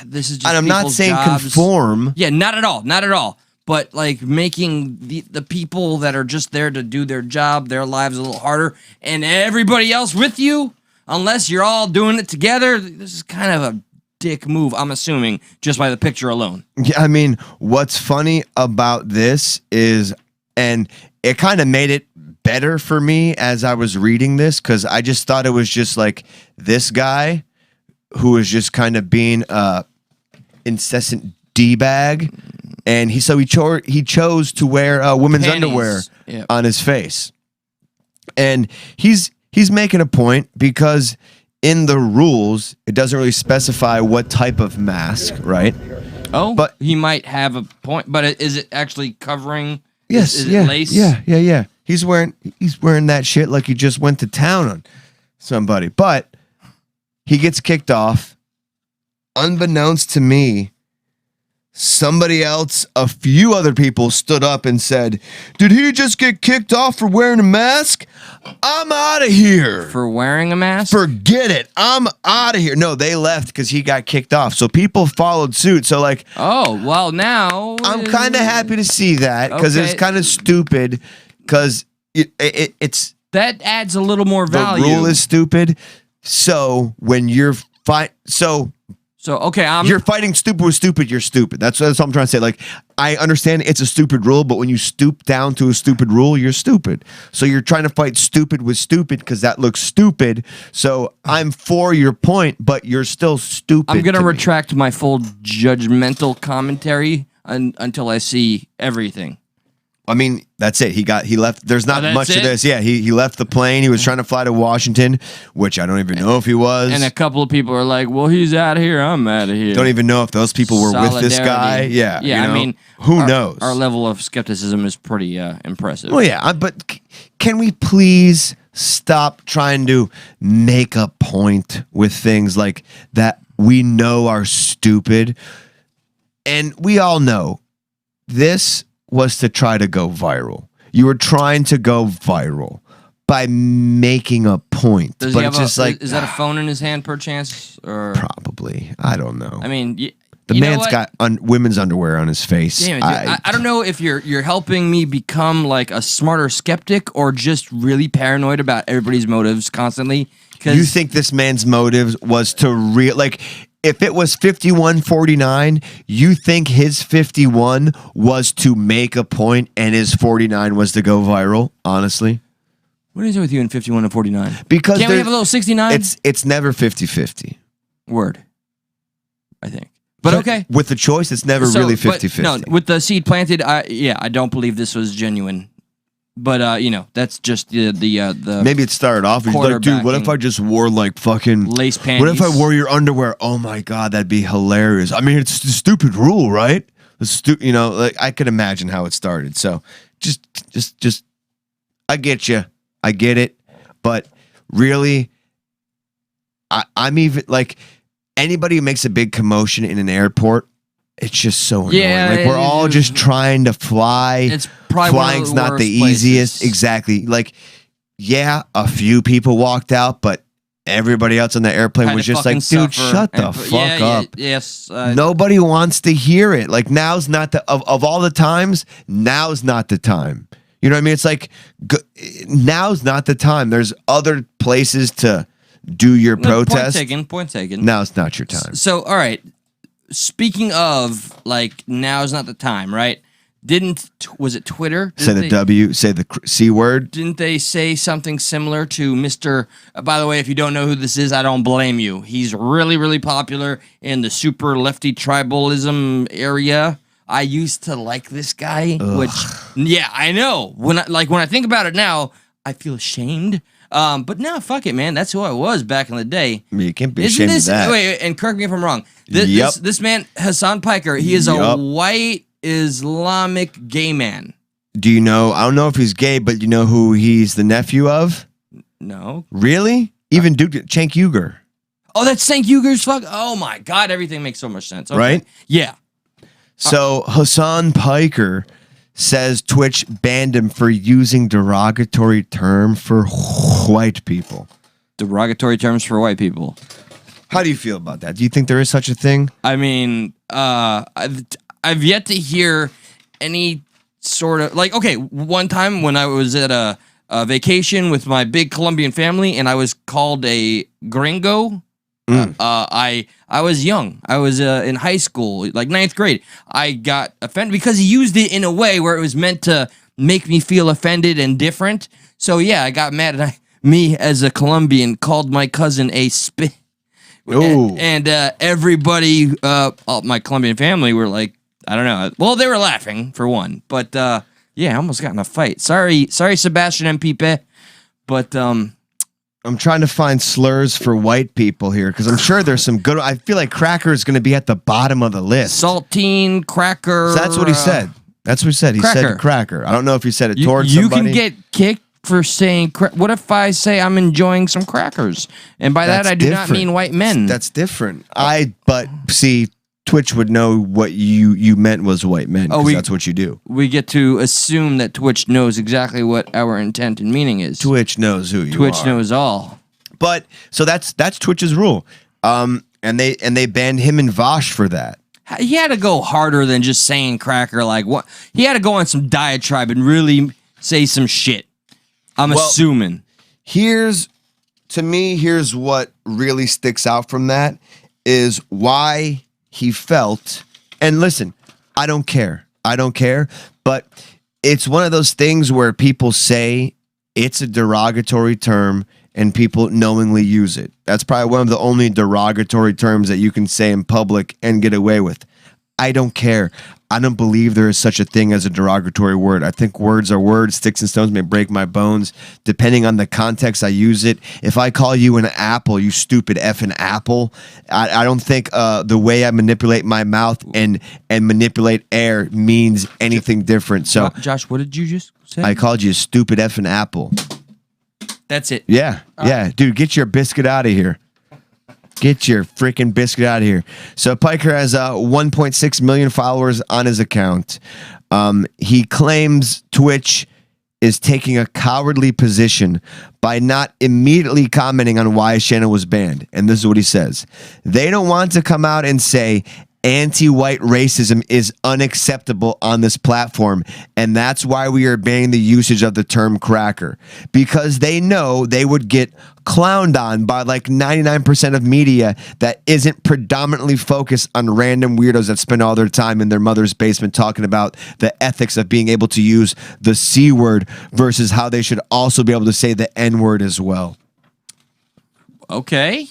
this is just and I'm not saying jobs. Conform. Yeah, not at all. But like making the people that are just there to do their job, their lives a little harder, and everybody else with you, unless you're all doing it together, this is kind of a dick move, I'm assuming, just by the picture alone. Yeah, I mean, what's funny about this is, and it kind of made it better for me as I was reading this, because I just thought it was just like this guy who was just kind of being incessant D-bag, and he chose to wear women's Panties. Underwear on his face, and he's making a point because in the rules it doesn't really specify what type of mask, right? Oh, but he might have a point. But is it actually covering? Yes, is it lace? Yeah. He's wearing that shit like he just went to town on somebody, but he gets kicked off. Unbeknownst to me, somebody else, a few other people stood up and said, "Did he just get kicked off for wearing a mask? I'm out of here." For wearing a mask? Forget it. I'm out of here. No, they left because he got kicked off. So people followed suit. So like, oh, well, now I'm kind of happy to see that, because it's kind of stupid, because it's that adds a little more value. The rule is stupid. So when you're So okay, you're fighting stupid with stupid, you're stupid. That's what I'm trying to say. Like, I understand it's a stupid rule, but when you stoop down to a stupid rule, you're stupid. So you're trying to fight stupid with stupid because that looks stupid. So I'm for your point, but you're still stupid. I'm gonna retract my full judgmental commentary until I see everything. I mean, that's it. He left. There's not much to this. Yeah, he left the plane. He was trying to fly to Washington, which I don't even know if he was. And a couple of people are like, well, he's out of here. I'm out of here. Don't even know if those people were with this guy. Yeah. Yeah, I mean, who knows? Our level of skepticism is pretty impressive. Well, yeah, but can we please stop trying to make a point with things like that we know are stupid? And we all know this was to try to go viral. You were trying to go viral by making a point. Does but he have it's just like is that a phone in his hand, perchance? Or probably. I don't know. I mean, the you know man's what? got women's underwear on his face. Damn it, dude. I don't know if you're helping me become like a smarter skeptic or just really paranoid about everybody's motives constantly. You think this man's motive was to like if it was 51-49, you think his 51 was to make a point and his 49 was to go viral? Honestly, what is it with you in 51 and 49? Because can't we have a little 69? It's never 50-50. Word, I think. But okay. With the choice, it's never really 50-50. No, with the seed planted, I don't believe this was genuine. But that's just the maybe it started off. He's like, dude, what if I just wore like fucking lace panties? What if I wore your underwear? Oh my god, that'd be hilarious. I mean, it's a stupid rule, right? Like I could imagine how it started. So just, I get you, I get it, but really, I'm even like. Anybody who makes a big commotion in an airport, it's just so annoying. Yeah, like we're all just trying to fly. It's probably flying's one of the not the worst easiest. places. Exactly. Like, yeah, a few people walked out, but everybody else on the airplane Had was to just like, fucking dude, suffer shut the and fuck up. Yes. Nobody wants to hear it. Like now's not the of all the times. Now's not the time. You know what I mean? It's like now's not the time. There's other places to do your protest. Point taken. Now it's not your time. So, all right. Speaking of, like, now is not the time, right? Was it Twitter? Say the W, say the C word. Didn't they say something similar to Mr. By the way, if you don't know who this is, I don't blame you. He's really, really popular in the super lefty tribalism area. I used to like this guy, which, yeah, I know. When I think about it now, I feel ashamed. But no, fuck it, man. That's who I was back in the day. You can't be ashamed of that. Wait, and correct me if I'm wrong. This man, Hassan Piker, he is a white Islamic gay man. Do you know? I don't know if he's gay, but you know who he's the nephew of? No. Really? Even Duke Cenk Uygur. Oh, that's Cenk Uyghur's fuck. Oh my god, everything makes so much sense. Okay. Right? Yeah. So Hassan Piker says Twitch banned him for using derogatory term for white people. Derogatory terms for white people. How do you feel about that? Do you think there is such a thing? I mean, I've yet to hear any sort of like. Okay, one time when I was at a vacation with my big Colombian family, and I was called a gringo. I was young. I was in high school, like 9th grade. I got offended because he used it in a way where it was meant to make me feel offended and different. So yeah, I got mad, and me as a Colombian called my cousin a spit. And everybody, all my Colombian family were like, I don't know. Well, they were laughing for one, but yeah, I almost got in a fight. Sorry, Sebastian and Pipe, but I'm trying to find slurs for white people here because I'm sure there's some good. I feel like cracker is going to be at the bottom of the list. Saltine, cracker. So that's what he said. That's what he said. He said cracker. I don't know if he said it towards somebody. You can get kicked for saying. What if I say I'm enjoying some crackers, and by that I do not mean white men. That's different. But see, Twitch would know what you meant was white men. Oh, that's what you do. We get to assume that Twitch knows exactly what our intent and meaning is. Twitch knows who you are. Twitch knows all. But so that's Twitch's rule. And they banned him and Vosh for that. He had to go harder than just saying cracker. Like what? He had to go on some diatribe and really say some shit. I'm assuming. Here's what really sticks out from that is why he felt, and listen, I don't care, but it's one of those things where people say it's a derogatory term and people knowingly use it. That's probably one of the only derogatory terms that you can say in public and get away with. I don't care. I don't believe there is such a thing as a derogatory word. I think words are words. Sticks and stones may break my bones. Depending on the context I use it. If I call you an apple, you stupid effing apple, I don't think the way I manipulate my mouth and manipulate air means anything different. So, Josh, what did you just say? I called you a stupid effing apple. That's it. Yeah. Dude, get your biscuit out of here. Get your freaking biscuit out of here. So Piker has 1.6 million followers on his account. He claims Twitch is taking a cowardly position by not immediately commenting on why his channel was banned. And this is what he says. They don't want to come out and say anti-white racism is unacceptable on this platform, and that's why we are banning the usage of the term cracker, because they know they would get clowned on by like 99% of media that isn't predominantly focused on random weirdos that spend all their time in their mother's basement talking about the ethics of being able to use the C word versus how they should also be able to say the N word as well. Okay.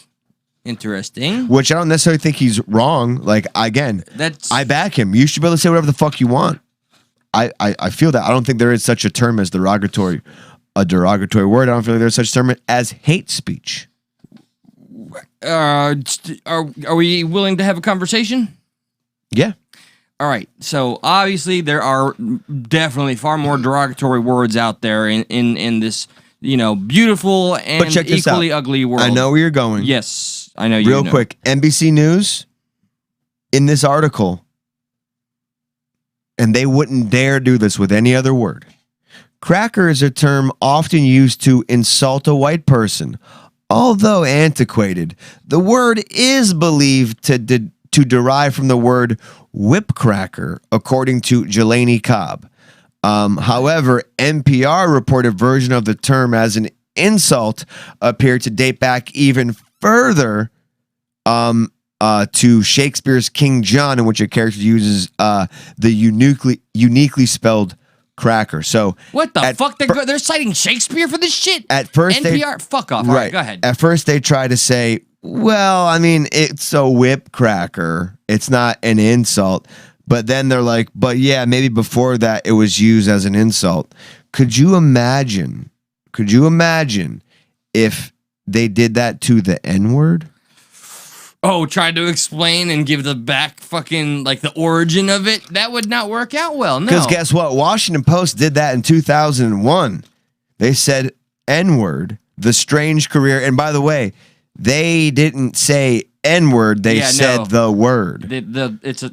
Interesting. Which I don't necessarily think he's wrong. Like, again, I back him. You should be able to say whatever the fuck you want. I feel that. I don't think there is such a term as derogatory word. I don't feel like there's such a term as hate speech. Are we willing to have a conversation? Yeah. All right. So obviously there are definitely far more derogatory words out there in this, beautiful and equally ugly world. I know where you're going. Yes. I know you Real quick, NBC News, in this article, and they wouldn't dare do this with any other word. Cracker is a term often used to insult a white person. Although antiquated, the word is believed to derive from the word whip cracker, according to Jelani Cobb. However, NPR reported version of the term as an insult appeared to date back even further to Shakespeare's King John, in which a character uses the uniquely spelled cracker. So what the fuck? They're citing Shakespeare for this shit? At first, NPR, fuck off. Right. All right, go ahead. At first, they try to say, well, I mean, it's a whip cracker. It's not an insult. But then they're like, but yeah, maybe before that, it was used as an insult. Could you imagine if they did that to the N-word? Oh, tried to explain and give the back fucking, like, the origin of it? That would not work out well, no. Because guess what? Washington Post did that in 2001. They said N-word, the strange career. And by the way, they didn't say N-word. They said the word.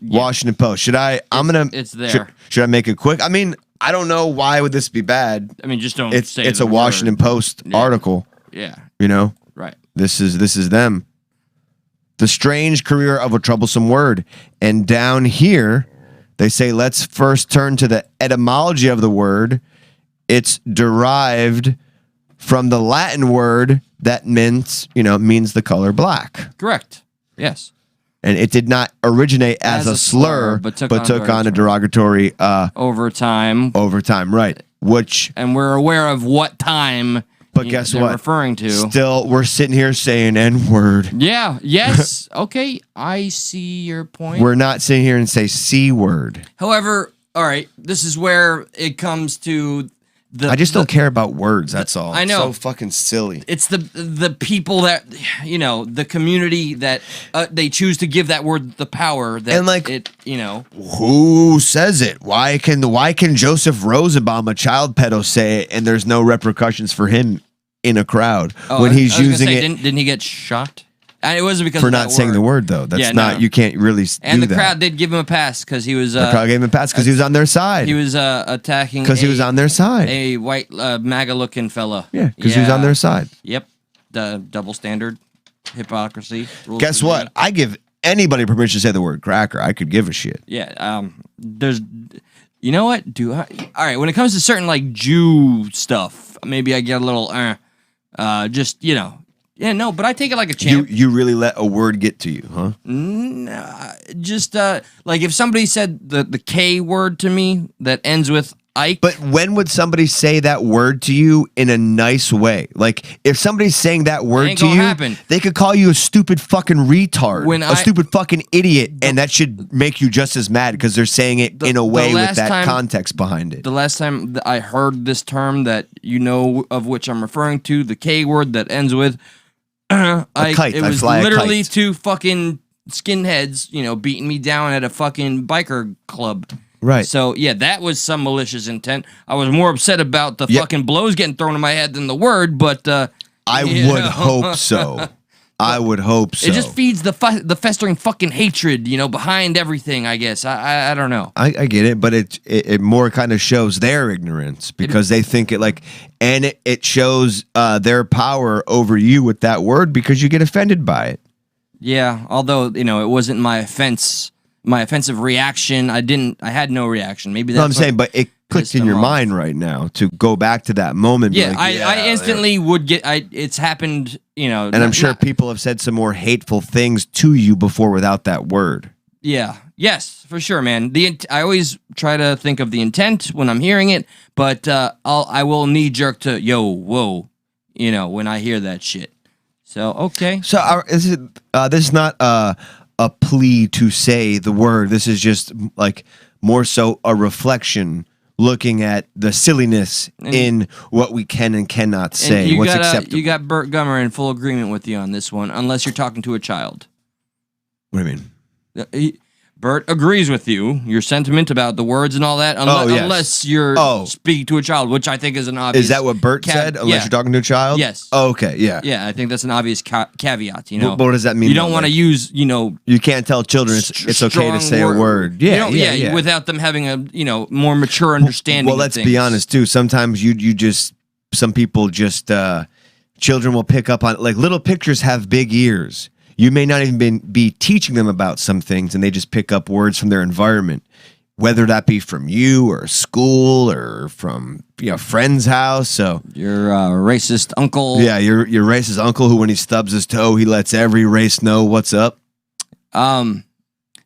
Washington Post. It's there. Should I make it quick? I mean, I don't know. Why would this be bad? I mean, just don't say it's the a Washington Post article. Yeah. Right. This is them. The strange career of a troublesome word. And down here, they say, let's first turn to the etymology of the word. It's derived from the Latin word that means the color black. Correct. Yes. And it did not originate as a slur, but took on a derogatory over time. Right. And we're aware of what time. But guess what? Referring to. Still, we're sitting here saying N-word. Yeah. Yes. Okay. I see your point. We're not sitting here and say C-word. However, all right, this is where it comes to I just don't care about words, that's all. I know. It's so fucking silly. It's the people that, the community that they choose to give that word the power that Who says it? Why can Joseph Rosenbaum, a child pedo, say it and there's no repercussions for him in a crowd when he's using it? Didn't he get shot? And it wasn't because for of not saying the word though. That's not. You can't really. And the crowd did give him a pass because he was. The crowd gave him a pass because he was on their side. He was attacking because he was on their side. A white MAGA-looking fella. Yeah, because he was on their side. Yep, the double standard, hypocrisy. Guess what? I give anybody permission to say the word cracker. I could give a shit. Yeah. There's. You know what? All right. When it comes to certain like Jew stuff, maybe I get a little. Just Yeah, no, but I take it like a champ. You really let a word get to you, huh? Just like if somebody said the K word to me that ends with Ike. But when would somebody say that word to you in a nice way? Like if somebody's saying that word to you, they could call you a stupid fucking retard, a stupid fucking idiot, and that should make you just as mad because they're saying it in a way with that context behind it. The last time I heard this term that of which I'm referring to, the K word that ends with it was literally two fucking skinheads, beating me down at a fucking biker club. Right. So, yeah, that was some malicious intent. I was more upset about the fucking blows getting thrown in my head than the word, but... I would hope so. I would hope so. It just feeds the festering fucking hatred, behind everything, I guess. I don't know. I get it, but it more kind of shows their ignorance because they think and it shows their power over you with that word because you get offended by it. Yeah, although, it wasn't my offensive reaction. I had no reaction. Maybe that's No, I'm saying, but it clicked in your mind right now to go back to that moment. Yeah, I instantly would get. It's happened, And I'm sure people have said some more hateful things to you before without that word. Yeah. Yes, for sure, man. I always try to think of the intent when I'm hearing it, but I will knee jerk to whoa, when I hear that shit. So okay. So this is not a plea to say the word. This is just more so a reflection. Looking at the silliness in what we can and cannot say, what's acceptable. You got Burt Gummer in full agreement with you on this one, unless you're talking to a child. What do you mean? Burt agrees with you, your sentiment about the words and all that, unless you're speaking to a child, which I think is an obvious... Is that what Burt said, unless you're talking to a child? Yes. Oh, okay, yeah. Yeah, I think that's an obvious caveat, What does that mean? You don't want to use, You can't tell children it's okay to say a word. Yeah. Without them having a, more mature understanding Well, let's be honest, too. Sometimes some people just... children will pick up on... little pictures have big ears. You may not even be teaching them about some things, and they just pick up words from their environment, whether that be from you or school or from a friend's house. So your racist uncle, your racist uncle who, when he stubs his toe, he lets every race know what's up.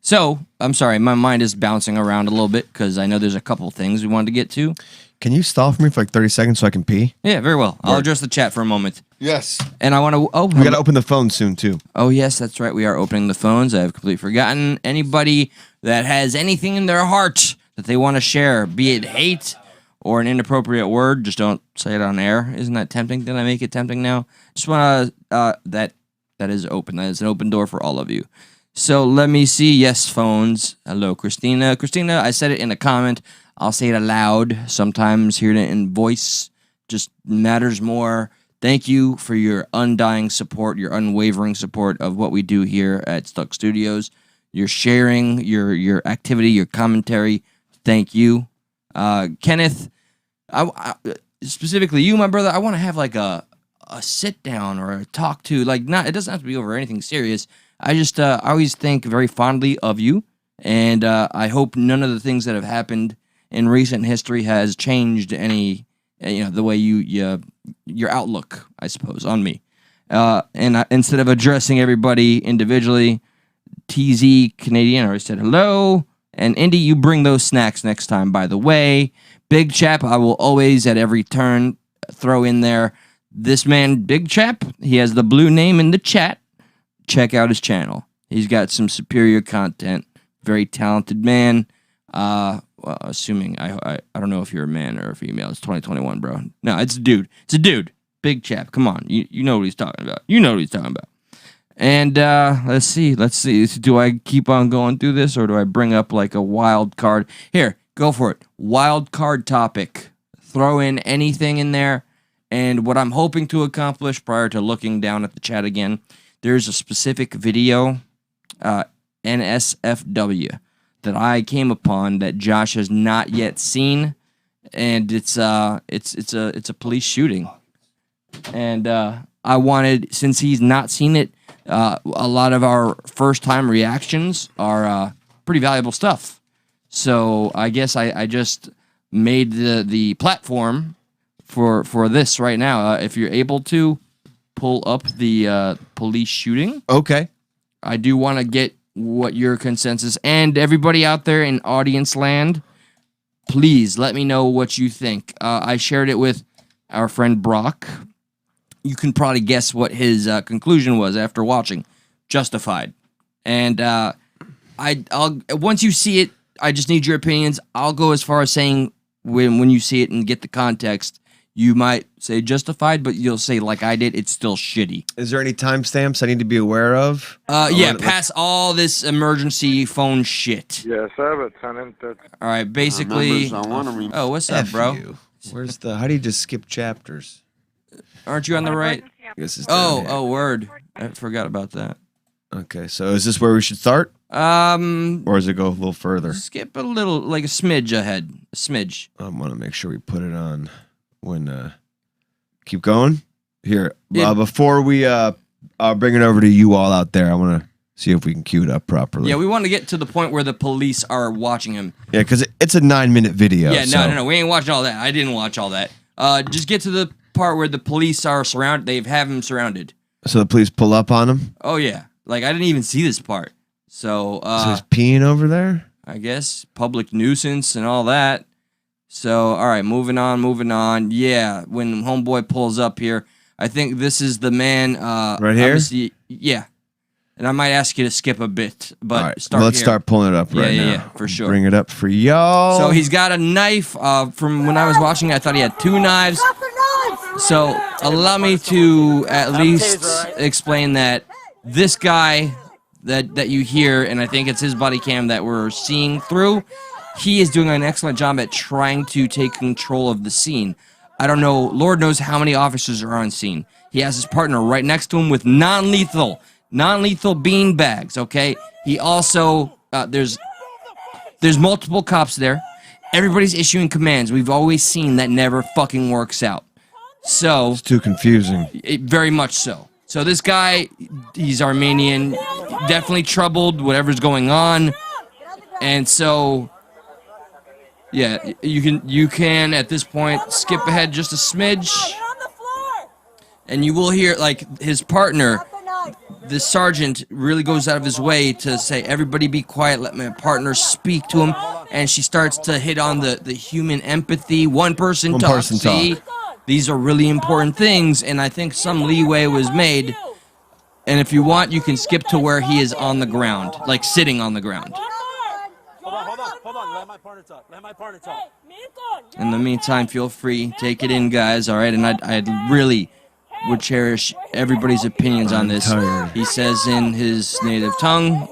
So I'm sorry, my mind is bouncing around a little bit because I know there's a couple things we wanted to get to. Can you stall for me for 30 seconds so I can pee? Yeah, very well. I'll address the chat for a moment. Yes. And I want to... we got to open the phone soon, too. Oh, yes, that's right. We are opening the phones. I have completely forgotten. Anybody that has anything in their heart that they want to share, be it hate or an inappropriate word, just don't say it on air. Isn't that tempting? Did I make it tempting now? Just want to... that is open. That is an open door for all of you. So let me see. Yes, phones. Hello, Christina. Christina, I said it in a comment. I'll say it aloud. Sometimes hearing it in voice just matters more. Thank you for your undying support, your unwavering support of what we do here at Stuck Studios. Your sharing, your activity, your commentary. Thank you. Kenneth, specifically you, my brother, I want to have a sit down or a talk to. It doesn't have to be over anything serious. I always think very fondly of you, and I hope none of the things that have happened in recent history has changed any, the way your outlook, I suppose, on me. And instead of addressing everybody individually, TZ Canadian already said hello. And Indy, you bring those snacks next time, by the way. Big Chap, I will always, at every turn, throw in there. This man, Big Chap, he has the blue name in the chat. Check out his channel. He's got some superior content. Very talented man. Well, assuming I don't know if you're a man or a female. It's 2021, bro. No, it's a dude. It's a dude. Big Chap. Come on. You know what he's talking about. You know what he's talking about. And let's see. Do I keep on going through this, or do I bring up a wild card? Here, go for it. Wild card topic. Throw in anything in there. And what I'm hoping to accomplish prior to looking down at the chat again, there's a specific video, NSFW, that I came upon that Josh has not yet seen, and it's a police shooting, and I wanted, since he's not seen it, a lot of our first time reactions are pretty valuable stuff. So I guess I just made the platform for this right now. If you're able to pull up the police shooting, okay, I do want to get what your consensus, and everybody out there in audience land, please let me know what you think. I shared it with our friend Brock. You can probably guess what his conclusion was after watching Justified. And I'll once you see it, I just need your opinions. I'll go as far as saying when you see it and get the context, you might say Justified, but you'll say, like I did, it's still shitty. Is there any timestamps I need to be aware of? Pass all this emergency phone shit. Yes, I have a tenant that... All right, basically... Oh, what's up, bro? Where's the... How do you just skip chapters? Aren't you on the right? This is down here. Oh, word. I forgot about that. Okay, so is this where we should start? Or does it go a little further? Skip a little, like a smidge ahead. A smidge. I want to make sure we put it on when, keep going. Here, before we, bring it over to you all out there, I want to see if we can cue it up properly. Yeah, we want to get to the point where the police are watching him. Yeah, because it's a 9-minute video. Yeah, no, we ain't watching all that. I didn't watch all that. Just get to the part where the police are surrounded. They have him surrounded. So the police pull up on him? Oh, yeah. Like, I didn't even see this part. So he's peeing over there? I guess public nuisance and all that. So, all right, moving on. Yeah, when homeboy pulls up here, I think this is the man. Right here? Yeah. And I might ask you to skip a bit, but All right, start let's here. start pulling it up right now. Yeah, for sure. Bring it up for y'all. So he's got a knife. From when I was watching, I thought he had 2 knives. So allow me to at least explain that this guy that you hear, and I think it's his body cam that we're seeing through, he is doing an excellent job at trying to take control of the scene. I don't know, Lord knows how many officers are on scene. He has his partner right next to him with non-lethal bean bags, okay? He also, there's multiple cops there. Everybody's issuing commands. We've always seen that never fucking works out. So it's too confusing. Very much so. So this guy, he's Armenian, definitely troubled, whatever's going on. And so, yeah, you can at this point skip ahead just a smidge. And you will hear, like, his partner, the sergeant, really goes out of his way to say, everybody be quiet, let my partner speak to him. And she starts to hit on the human empathy. One person talk. These are really important things, and I think some leeway was made. And if you want, you can skip to where he is on the ground, like sitting on the ground. Hold on. Let my partner talk. In the meantime, feel free, take it in, guys, all right? And I really would cherish everybody's opinions on this. He says in his native tongue,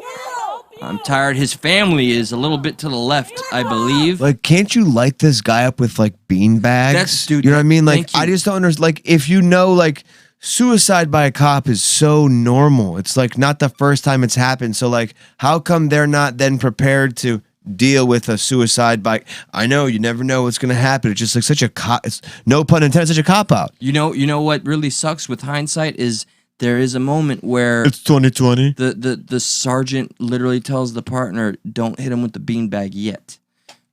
I'm tired. His family is a little bit to the left, I believe. Like, can't you light this guy up with, like, bean bags? Dude, you know what I mean? Like, I just don't understand. Like, if you know, like, suicide by a cop is so normal. It's, like, not the first time it's happened. So, like, how come they're not then prepared to deal with a suicide by... I know, you never know what's going to happen. It's just, like, such a cop... It's, no pun intended, such a cop-out. You know what really sucks with hindsight is... There is a moment where it's 2020. The sergeant literally tells the partner, "Don't hit him with the beanbag yet."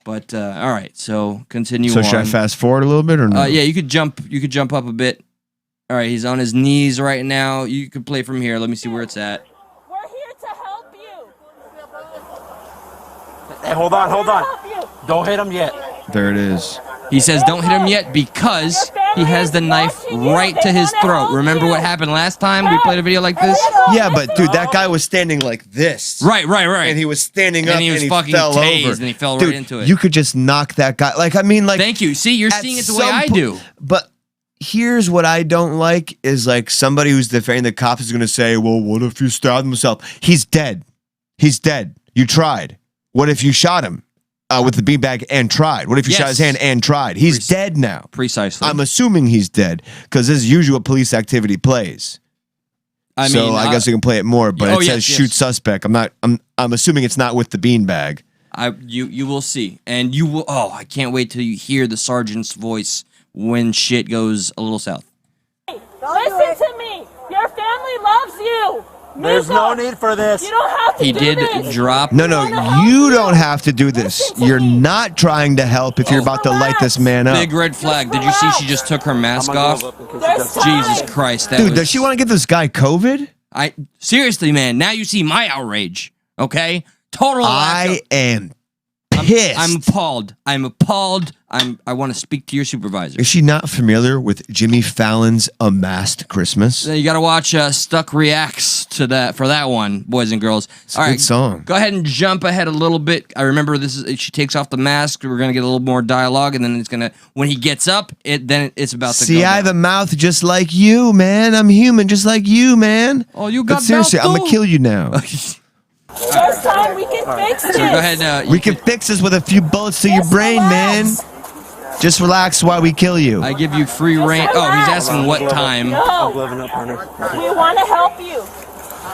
But all right, so continue. So should I fast forward a little bit or no? Yeah, you could jump. You could jump up a bit. All right, he's on his knees right now. You could play from here. Let me see where it's at. We're here to help you. Hey, hold on. Don't hit him yet. There it is. He says, "Don't hit him yet," because he has the knife right to his throat. Remember what happened last time we played a video like this? Yeah, but dude, that guy was standing like this. Right. And he was standing up and he was fucking fell tased over. And he fell Dude, right into it. You could just knock that guy. Like, I mean, like. Thank you. See, you're seeing it the way I do. But here's what I don't like is like somebody who's defending the cops is going to say, well, what if you stabbed himself? He's dead. You tried. What if you shot him? With the beanbag and tried. What if you shot his hand and tried? He's dead now. Precisely. I'm assuming he's dead because this is usually what police activity plays. I guess we can play it more, but it says shoot suspect. I'm assuming it's not with the beanbag. You will see, and you will. Oh, I can't wait till you hear the sergeant's voice when shit goes a little south. Listen to me. Your family loves you. There's no need for this. You don't have to He do did this. drop. No, you don't have to do this. You're not trying to help if you're about to light this man up. Big red flag. Did you see she just took her mask off? Jesus Christ. Dude, does she want to get this guy COVID? Seriously, man. Now you see my outrage. Okay? Total I am pissed. I'm appalled. I want to speak to your supervisor. Is she not familiar with Jimmy Fallon's A Masked Christmas? You got to watch Stuck Reacts to that for that one, boys and girls. It's a good song. Go ahead and jump ahead a little bit. I remember she takes off the mask. We're gonna get a little more dialogue, and then when he gets up, it's about to. See, I have a mouth just like you, man. I'm human, just like you, man. Oh, you got. But seriously, I'm gonna kill you now. This time we can fix this. So go ahead. We can fix this with a few bullets to your brain, man. Just relax while we kill you. I give you free reign. Oh, he's asking what time. No. Gloving up, partner. We want to help you.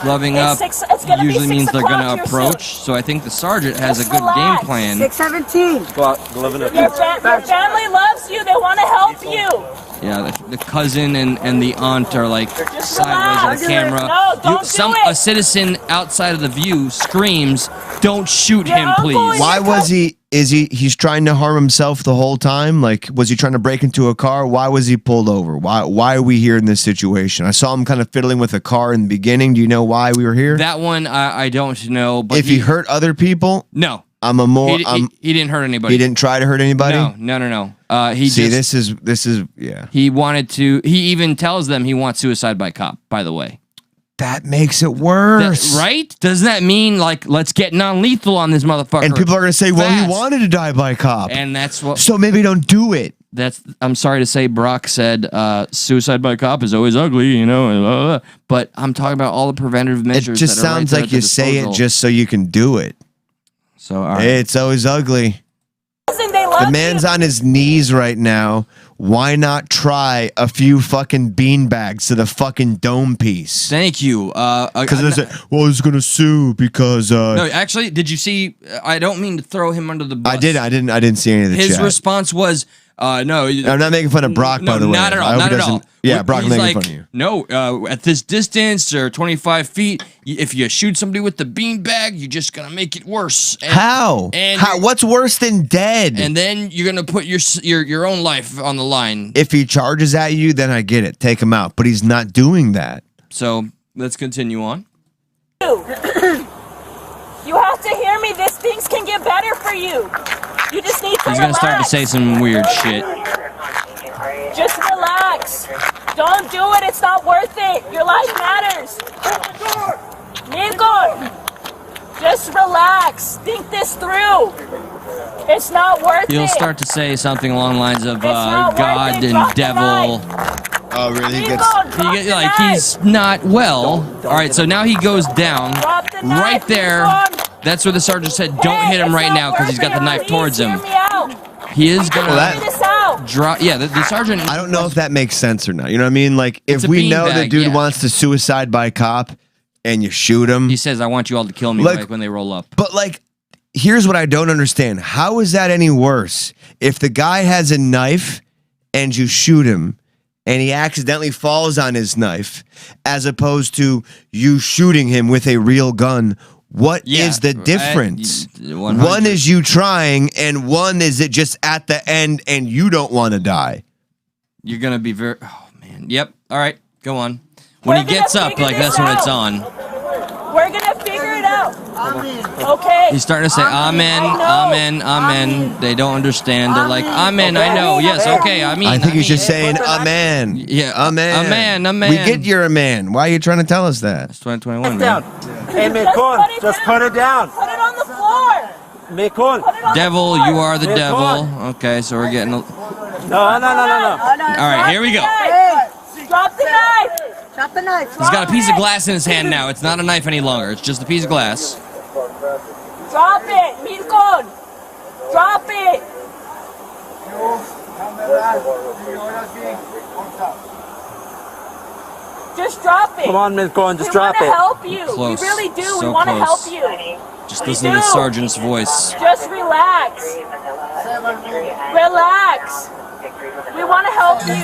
Gloving up It's gonna be usually 6 means they're going o'clock to here soon. approach. So I think the sergeant has a Just good game relax. plan. 617. Go out, gloving up. Your family loves you. They want to help you. Yeah, the cousin and the aunt are like Just sideways on relax. the camera. No, don't do A it. citizen outside of the view screams, "Don't shoot Your him, uncle please!" is- Why was he's trying to harm himself the whole time? Like, was he trying to break into a car? Why was he pulled over? Why are we here in this situation? I saw him kind of fiddling with a car in the beginning. Do you know why we were here? That one I don't know, but If he hurt other people, no, I'm a more. he didn't hurt anybody. He didn't try to hurt anybody. No. He See, just this is yeah. he wanted to. He even tells them he wants suicide by cop. By the way, That makes it worse, right? Doesn't that mean like let's get non-lethal on this motherfucker? And people are gonna say, "Well, he Fast. wanted to die by cop, And that's what. so maybe don't do it." I'm sorry to say, Brock said suicide by cop is always ugly, and blah, blah, blah. But I'm talking about all the preventative It measures. just that are right sounds there like at the you say it disposal. just so you can do it. So all right. It's always ugly. They love The man's you. on his knees right now. Why not try a few fucking beanbags to the fucking dome piece? Thank you. Because there's well, he's gonna sue because no, actually, did you see? I don't mean to throw him under the bus. I didn't see any of the His chat. response was, no. I'm not making fun of Brock, by the way. Not at all. I hope Not he at all. doesn't- Yeah, Brock He's making like, fun of you. No, at this distance or 25 feet, if you shoot somebody with the beanbag, you're just gonna make it worse. And, How? And How? What's worse than dead? And then you're gonna put your own life on the line. If he charges at you, then I get it. Take him out. But he's not doing that. So let's continue on. You have to hear me. These things can get better for you. You just need to He's gonna start to relax. say some weird shit. Just relax. Don't do it. It's not worth it. Your life matters. Lincoln, just relax. Think this through. It's not worth it. He'll start to say something along the lines of not worth God it. and Drop the devil. Oh, really? Lincoln, drop the Like knife. he's not well. All right, so now he goes down Drop the knife, right there. Lincoln. That's where the sergeant said, "Don't Hey, hit him it's right not now," because worth he's got it. the knife Please towards hear him. me out. He is gonna that- Figure this out. drop. Yeah, the sergeant. I don't know if that makes sense or not. You know what I mean? Like, It's if a we know the beanbag, dude yeah. wants to suicide by cop and you shoot him. He says, "I want you all to kill me," Like- like when they roll up. But, like, here's what I don't understand. How is that any worse? If the guy has a knife and you shoot him and he accidentally falls on his knife, as opposed to you shooting him with a real gun, what is Yeah, the difference? 100. One is you trying, and one is it just at the end and you don't want to die. You're gonna be very. Oh man. Yep. All right. Go on. When We're he gets gonna up, figure like this that's when it's out. on. We're gonna figure it out. Okay. He's starting to say, "Amen, I know. amen, amen." They don't understand. They're like, "Amen, I know. Yes, okay. I mean." I think he's just mean." saying, "Amen." Yeah, Amen. amen, amen. We get you're a man. Why are you trying to tell us that? It's 2021, Down. man. Hey, Mekon, just put it down. Put it on the floor. Mekon. Put it on Devil, the floor. you are the Yeah, devil. come Okay, so we're getting. No. All right, here we go. Drop the knife. Drop the knife. He's got a piece of glass in his hand now. It's not a knife any longer. It's just a piece of glass. Drop it, Milcon. Drop it. Just drop it. Come on, Mekon, just we drop want to it. help you. Close. We really do. So we want to help close. you. Just We listen to the do. sergeant's voice. Just relax. Relax. We want to help you.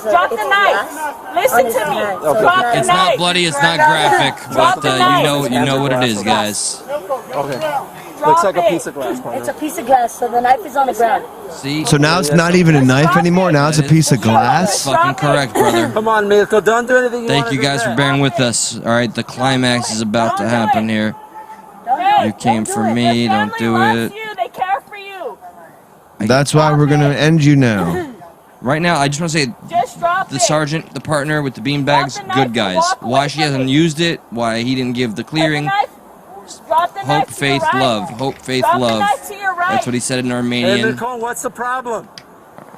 Drop the knife. Listen to me. Drop the It's knife. not bloody. It's not graphic, Drop but the knife. you know what it is, guys. Okay. Drop Looks like a it. piece of glass, partner. It's a piece of glass, so the knife is on the ground. See, So now it's not even a knife anymore. Now it's a piece of glass. fucking correct, brother. Come on, Mekon, don't do anything you Thank wanna you do guys for there. bearing with us. All right, the climax is about to happen here. Hey, You came don't for do it. me, Your don't family do loves it. You. They care for you. That's why we're gonna end you now. Right now, I just want to say, Just drop the it. sergeant, the partner with the beanbags, Drop the knife good and guys. walk away Why she from hasn't me. used it? Why he didn't give the Drop the clearing? knife. Drop the Hope, knife to faith, your right. love. Hope, faith, Drop the love. knife to your right. That's what he said in Hey, Armenian. Mekon, what's the problem?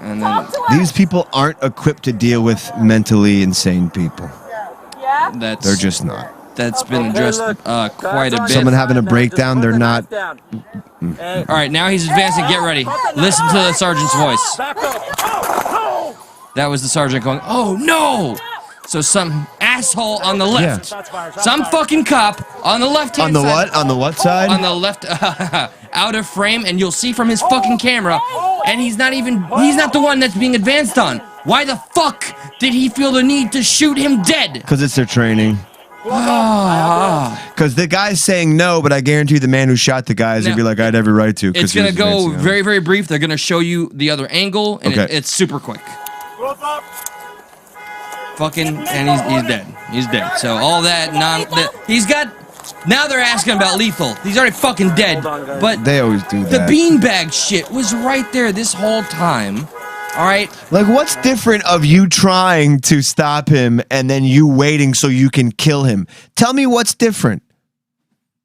And then Talk to us. These people aren't equipped to deal with mentally insane people. Yeah. that's They're just not. that's been addressed quite a bit. Someone having a breakdown, they're not. All right, now he's advancing. Get ready. Listen to the sergeant's voice. That was the sergeant going, "Oh no!" So some asshole on the left, some fucking cop on the left hand On the side. what? On the what side? On the left, out of frame, and you'll see from his fucking camera, and he's not the one that's being advanced on. Why the fuck did he feel the need to shoot him dead? Because it's their training. Because the guy's saying no, but I guarantee the man who shot the guy is going to be like, I had every right to. It's going to go very, very brief. They're going to show you the other angle, and it's super quick. Fucking, and he's dead. He's dead. So all that he's got. Now they're asking about lethal. He's already fucking dead. But they always do that. The beanbag shit was right there this whole time. All right. Like, what's different of you trying to stop him and then you waiting so you can kill him? Tell me what's different.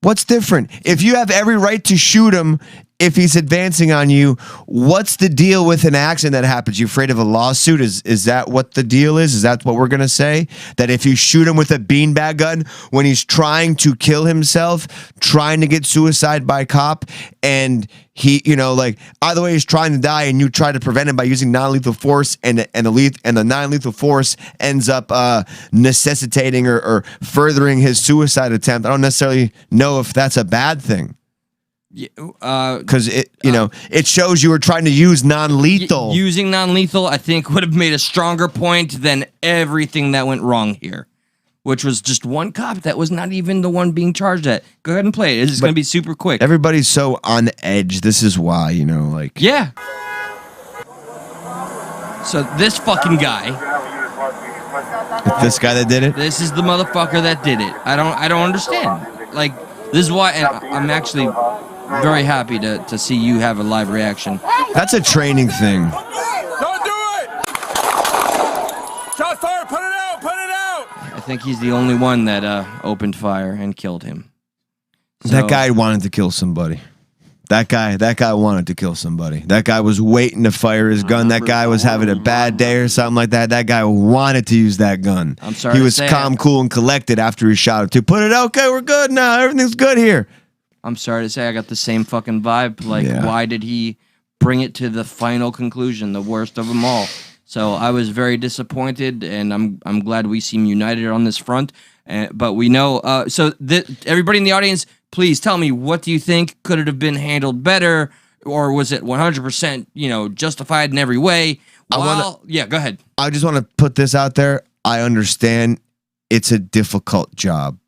What's different? If you have every right to shoot him if he's advancing on you, what's the deal with an accident that happens? You afraid of a lawsuit? Is that what the deal is? Is that what we're going to say? That if you shoot him with a beanbag gun when he's trying to kill himself, trying to get suicide by cop, and he, like, either way he's trying to die and you try to prevent him by using non-lethal force, and the non-lethal force ends up necessitating or furthering his suicide attempt. I don't necessarily know if that's a bad thing. Because it shows you were trying to use non-lethal. Using non-lethal, I think, would have made a stronger point than everything that went wrong here, which was just one cop that was not even the one being charged at. Go ahead and play it. It's going to be super quick. Everybody's so on edge. This is why, Yeah. So this fucking guy. This guy that did it? This is the motherfucker that did it. I don't understand. Like, this is why, and I'm actually very happy to see you have a live reaction. That's a training thing. Don't do it! Shot fire! Put it out! Put it out! I think he's the only one that opened fire and killed him. So, that guy wanted to kill somebody. That guy wanted to kill somebody. That guy was waiting to fire his gun. That guy was having a bad day or something like that. That guy wanted to use that gun. I'm sorry. He was calm, cool, and collected after he shot it. To put it, okay, we're good now. Everything's good here. I'm sorry to say I got the same fucking vibe. Like, why did he bring it to the final conclusion, the worst of them all? So I was very disappointed, and I'm glad we seem united on this front. But we know, everybody in the audience, please tell me, what do you think? Could it have been handled better, or was it 100%, justified in every way? Yeah, go ahead. I just want to put this out there. I understand it's a difficult job.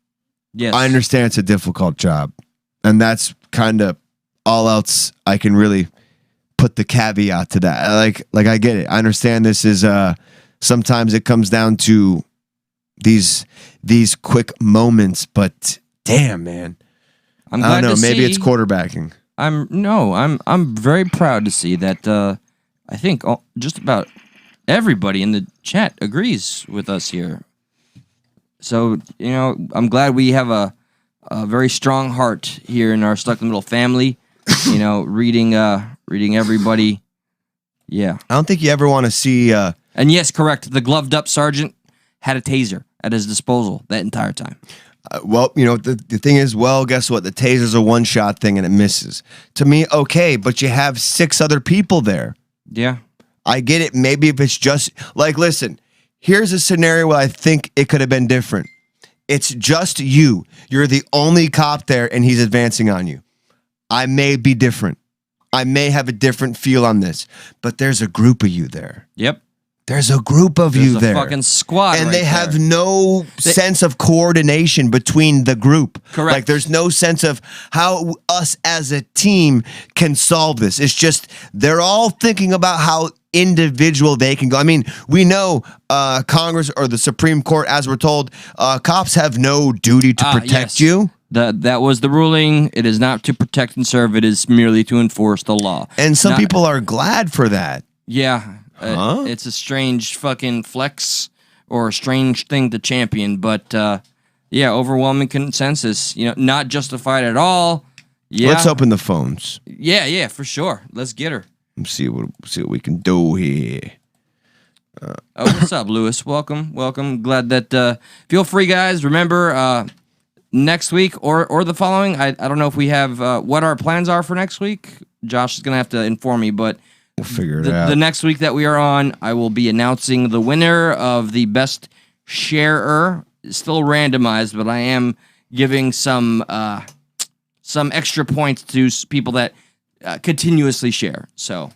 Yes, I understand it's a difficult job, and that's kind of all else I can really put the caveat to that. Like I get it. I understand this is sometimes it comes down to these quick moments, but damn, man. I don't know. Maybe it's quarterbacking. I'm very proud to see that. I think just about everybody in the chat agrees with us here. So I'm glad we have a very strong heart here in our Stuck in the Middle family. Reading everybody. Yeah. I don't think you ever want to see. And yes, correct. The gloved up sergeant had a taser at his disposal that entire time. The thing is, guess what? The taser's a one-shot thing and it misses. To me, okay, but you have 6 other people there. Yeah. I get it. Maybe if it's just, listen, here's a scenario where I think it could have been different. It's just you. You're the only cop there and he's advancing on you. I may be different. I may have a different feel on this, but there's a group of you there. Yep. There's a group of you there. There's a fucking squad and right they have there. no sense of coordination between the group. Correct. Like, there's no sense of how us as a team can solve this. It's just they're all thinking about how individual they can go. I mean, we know Congress or the Supreme Court, as we're told, cops have no duty to protect you. That was the ruling. It is not to protect and serve. It is merely to enforce the law. And some people are glad for that. Yeah. It's a strange fucking flex or a strange thing to champion, but overwhelming consensus. Not justified at all. Yeah. Let's open the phones. Yeah, for sure. Let's get her. Let's see what we can do here. What's up, Lewis? Welcome. Glad that. Feel free, guys. Remember, next week or the following. I don't know if we have what our plans are for next week. Josh is gonna have to inform me, but we'll figure it out. The next week that we are on, I will be announcing the winner of the best sharer. It's still randomized, but I am giving some extra points to people that continuously share. So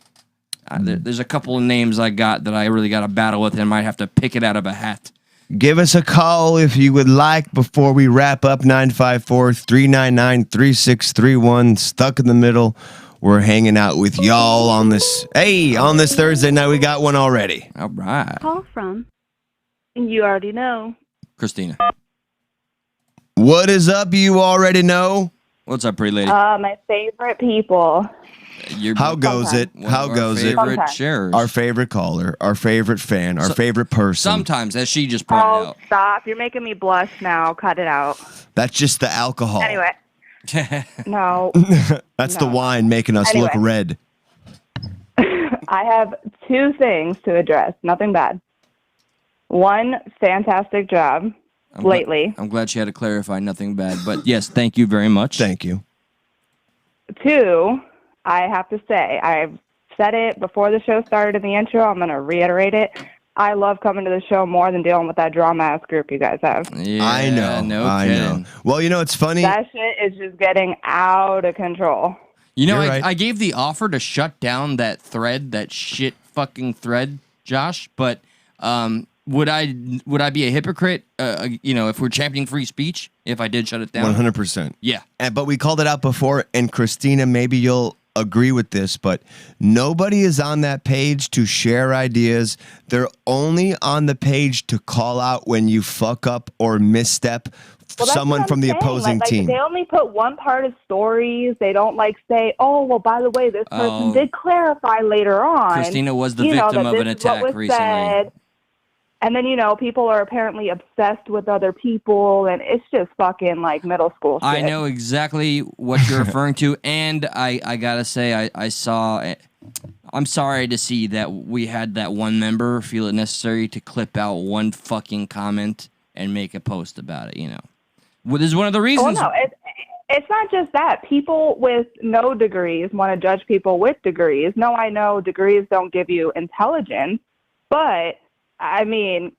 there's a couple of names I got that I really got to battle with, and I might have to pick it out of a hat. Give us a call if you would like before we wrap up. 954-399-3631. Stuck in the middle. We're hanging out with y'all on this Thursday night. We got one already. All right. Call from. You already know. Christina. What is up? You already know. What's up, pretty lady? My favorite people. How goes it? How goes it? Favorite sharers. Our favorite caller, our favorite fan, our favorite person. Sometimes, as she just pointed out. Stop. You're making me blush now. Cut it out. That's just the alcohol. Anyway. No. That's the wine making us look red. I have two things to address. Nothing bad. One, fantastic job lately. I'm glad she had to clarify nothing bad. But yes, thank you very much. Thank you. Two, I have to say, I've said it before the show started in the intro. I'm going to reiterate it. I love coming to the show more than dealing with that drama-ass group you guys have. Yeah, I know. I know. Well, you know, it's funny. That shit is just getting out of control. You know, You're right. I gave the offer to shut down that thread, that shit fucking thread, Josh, but would I be a hypocrite, if we're championing free speech, if I did shut it down? 100%. Yeah. But we called it out before, and Christina, maybe you'll agree with this, but nobody is on that page to share ideas. They're only on the page to call out when you fuck up or misstep someone from the opposing team. They only put one part of stories. They don't say, oh, well, by the way, this person did clarify later on. Christina was the victim of an attack recently. Said. And then, people are apparently obsessed with other people, and it's just fucking middle school shit. I know exactly what you're referring to, and I gotta say, I saw. I'm sorry to see that we had that one member feel it necessary to clip out one fucking comment and make a post about it. Well, this is one of the reasons. Well, no, it's not just that. People with no degrees want to judge people with degrees. No, I know degrees don't give you intelligence, but I mean,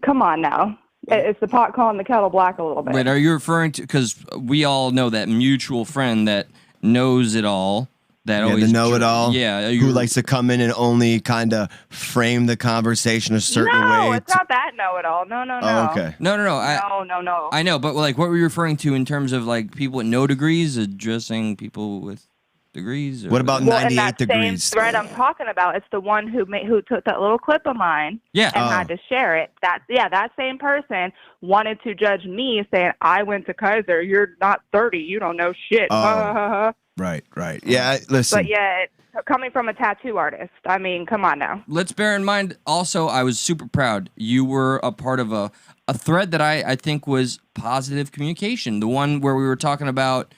come on now. It's the pot calling the kettle black a little bit. Wait, are you referring to, because we all know that mutual friend that knows it all, that always the know-it-all, who likes to come in and only kind of frame the conversation a certain way. No, it's not that know-it-all. No. Oh, okay. No. No. I know, but what were you referring to in terms of people with no degrees addressing people with degrees? What about 98 in that degrees? Same thread I'm talking about, it's the one who took that little clip of mine and had to share it. That same person wanted to judge me, saying I went to Kaiser. You're not 30. You don't know shit. Right. Yeah, listen. But yeah, coming from a tattoo artist, I mean, come on now. Let's bear in mind, also, I was super proud. You were a part of a thread that I think was positive communication. The one where we were talking about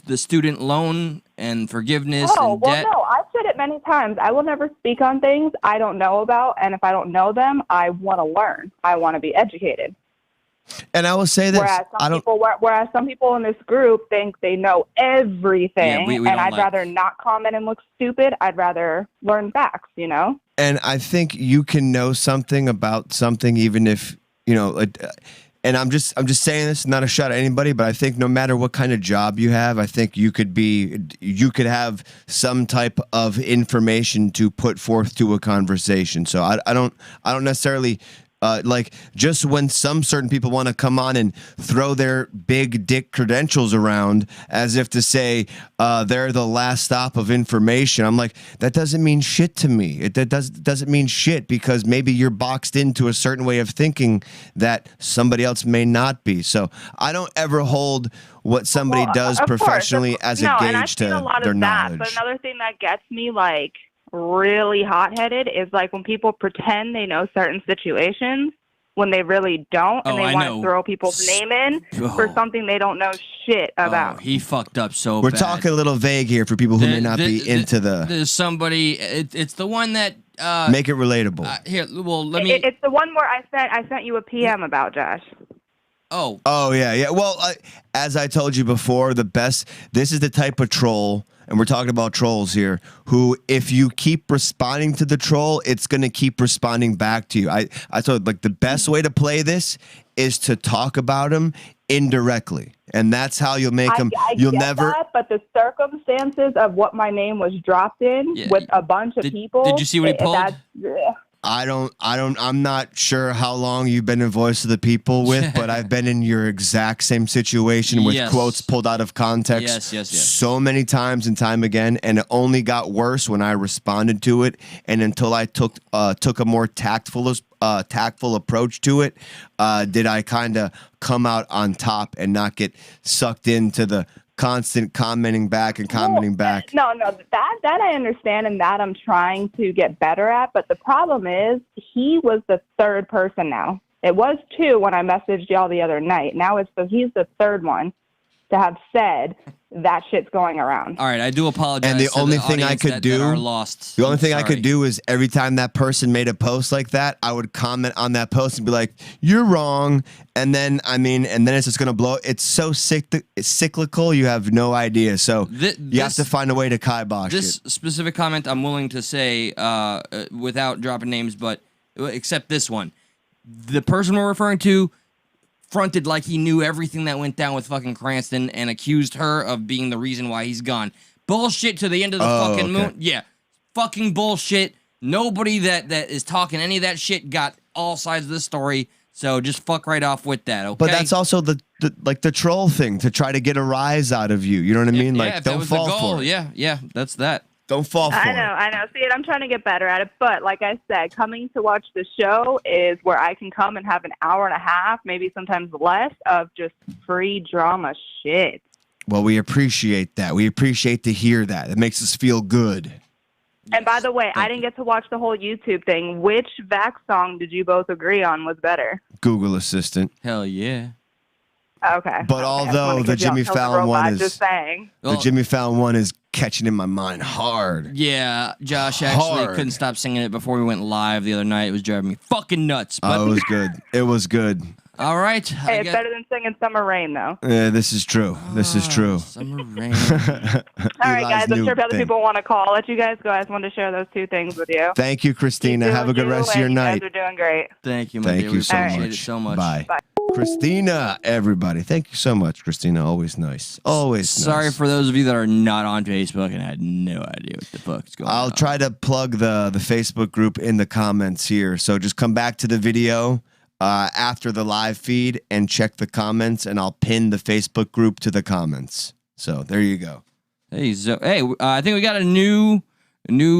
the student loan and forgiveness and debt. No, I've said it many times. I will never speak on things I don't know about, and if I don't know them, I want to learn. I want to be educated. And I will say this. Whereas some people in this group think they know everything, we and I'd rather not comment and look stupid. I'd rather learn facts, And I think you can know something about something even if, and I'm just saying this, not a shot at anybody, but I think no matter what kind of job you have, I think you could have some type of information to put forth to a conversation. So I don't necessarily just when some certain people want to come on and throw their big dick credentials around as if to say they're the last stop of information, I'm like, that doesn't mean shit to me. That doesn't mean shit, because maybe you're boxed into a certain way of thinking that somebody else may not be. So I don't ever hold what somebody does professionally as a gauge to their knowledge. But another thing that gets me really hot-headed is when people pretend they know certain situations when they really don't, and they want to throw people's name in for something they don't know shit about. He fucked up so We're bad. talking a little vague here for people who may not be into the... There's somebody... It's the one that... make it relatable. Here, well, let me... It's the one where I sent you a PM about, Josh. Oh. Oh, yeah. Well, as I told you before, this is the type of troll, and we're talking about trolls here, who if you keep responding to the troll, it's going to keep responding back to you. I thought like the best way to play this is to talk about him indirectly. And that's how you'll make him. You'll never. That, but the circumstances of what my name was dropped in with a bunch of people. Did you see what he pulled? I'm not sure how long you've been in Voice of the People with, but I've been in your exact same situation with quotes pulled out of context so many times and time again, and it only got worse when I responded to it, and until I took a more tactful approach to it, did I kind of come out on top and not get sucked into the constant commenting back. No, that I understand, and that I'm trying to get better at. But the problem is, he was the third person now. It was two when I messaged y'all the other night. Now he's the third one to have said that shit's going around. All right, I do apologize. And the only thing I could do, the only thing I could do is every time that person made a post like that, I would comment on that post and be like, "You're wrong," and then it's just gonna blow. It's so cyclical. You have no idea. So you have to find a way to kibosh this specific comment. I'm willing to say without dropping names, but except this one, the person we're referring to fronted like he knew everything that went down with fucking Cranston and accused her of being the reason why he's gone. Bullshit to the end of the fucking moon. Yeah, fucking bullshit. Nobody that is talking any of that shit got all sides of the story. So just fuck right off with that, okay? But that's also the troll thing, to try to get a rise out of you. You know what I mean? If don't fall for it. Yeah, that's that. Don't fall for it. I know. See, I'm trying to get better at it. But like I said, coming to watch the show is where I can come and have an hour and a half, maybe sometimes less, of just free drama shit. Well, we appreciate that. We appreciate to hear that. It makes us feel good. And by the way, I didn't get to watch the whole YouTube thing. Which Vax song did you both agree on was better? Google Assistant. Hell yeah. Okay. But although the Jimmy Fallon one is, just saying. the Jimmy Fallon one is catching in my mind hard. Yeah, Josh actually couldn't stop singing it before we went live the other night. It was driving me fucking nuts. But it was good. It was good. All right. Hey, it's better than singing Summer Rain, though. Yeah, this is true. This is true. Summer Rain. All right, guys. I'm sure if other people want to call, let you guys go. I just wanted to share those two things with you. Thank you, Christina. Have a good rest of your night. You guys are doing great. Thank you, my dear. We appreciate it so much. Bye. Christina, everybody. Thank you so much, Christina. Always nice. Always nice. Sorry for those of you that are not on Facebook and had no idea what the fuck is going on. I'll try to plug the Facebook group in the comments here. So just come back to the video after the live feed and check the comments, and I'll pin the Facebook group to the comments. So there you go. Hey, I think we got a new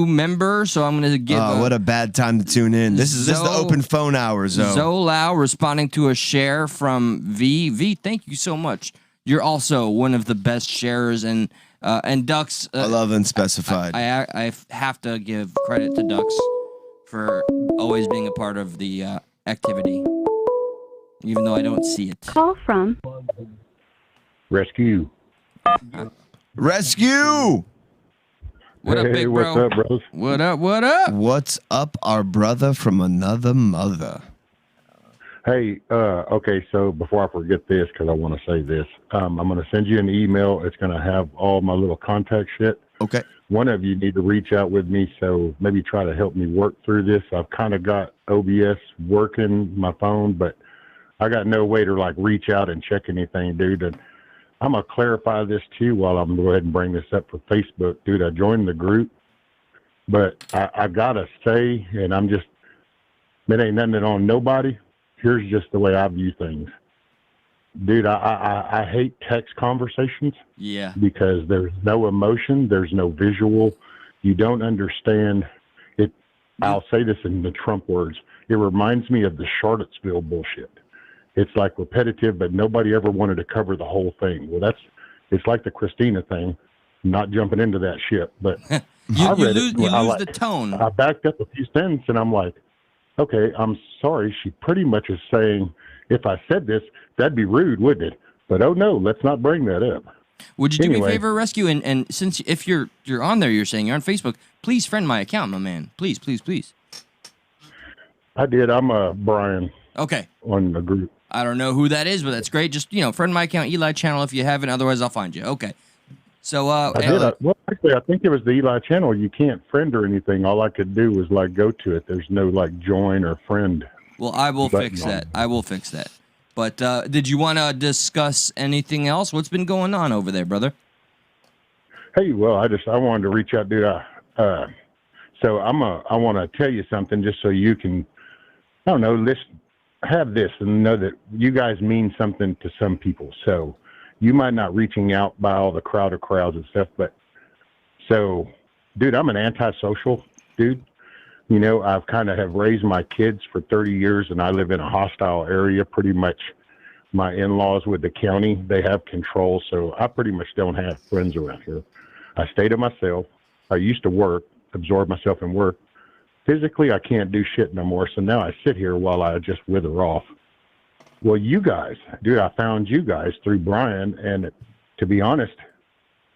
member, so I'm going to give what a bad time to tune in. This is the open phone hour, Zolau responding to a share from V. V, thank you so much. You're also one of the best sharers, and Ducks. I love Unspecified. I have to give credit to Ducks for always being a part of the activity, even though I don't see it. Call from Rescue. Rescue! What up, big bro? What's up, bros? What up, what up? What's up, our brother from another mother? Hey, okay, so before I forget this, because I want to say this, I'm going to send you an email. It's going to have all my little contact shit. Okay. One of you need to reach out with me, so maybe try to help me work through this. I've kind of got OBS working my phone, but I got no way to like reach out and check anything, dude. And I'm going to clarify this too while I'm going to go ahead and bring this up for Facebook. Dude, I joined the group, but I got to say, and it ain't nothing on nobody. Here's just the way I view things. Dude, I hate text conversations. Yeah. Because there's no emotion, there's no visual. You don't understand it. I'll say this in the Trump words. It reminds me of the Charlottesville bullshit. It's like repetitive, but nobody ever wanted to cover the whole thing. Well, it's like the Christina thing. I'm not jumping into that shit, but you lose the tone. I backed up a few sentences, and I'm like, okay, I'm sorry. She pretty much is saying, if I said this, that'd be rude, wouldn't it? But oh no, let's not bring that up. Would you do me a favor, Rescue? And since if you're on there, you're saying you're on Facebook, please friend my account, my man. Please. I did. I'm Brian. Okay. On the group. I don't know who that is, but that's great. Just, friend my account, Eli Channel, if you haven't. Otherwise, I'll find you. Okay. So, I did. Well, actually, I think it was the Eli channel. You can't friend or anything. All I could do was go to it. There's no join or friend. Well, I will fix that. I will fix that. But did you want to discuss anything else? What's been going on over there, brother? Hey, well, I wanted to reach out, dude. So I want to tell you something just so you can, I don't know, have this and know that you guys mean something to some people. So you might not reaching out by all the crowds and stuff, but so, dude, I'm an antisocial dude. I've kind of have raised my kids for 30 years and I live in a hostile area. Pretty much my in-laws with the county, they have control. So I pretty much don't have friends around here. I stay to myself. I used to work, absorb myself in work. Physically, I can't do shit no more. So now I sit here while I just wither off. Well, you guys, dude, I found you guys through Brian, and to be honest,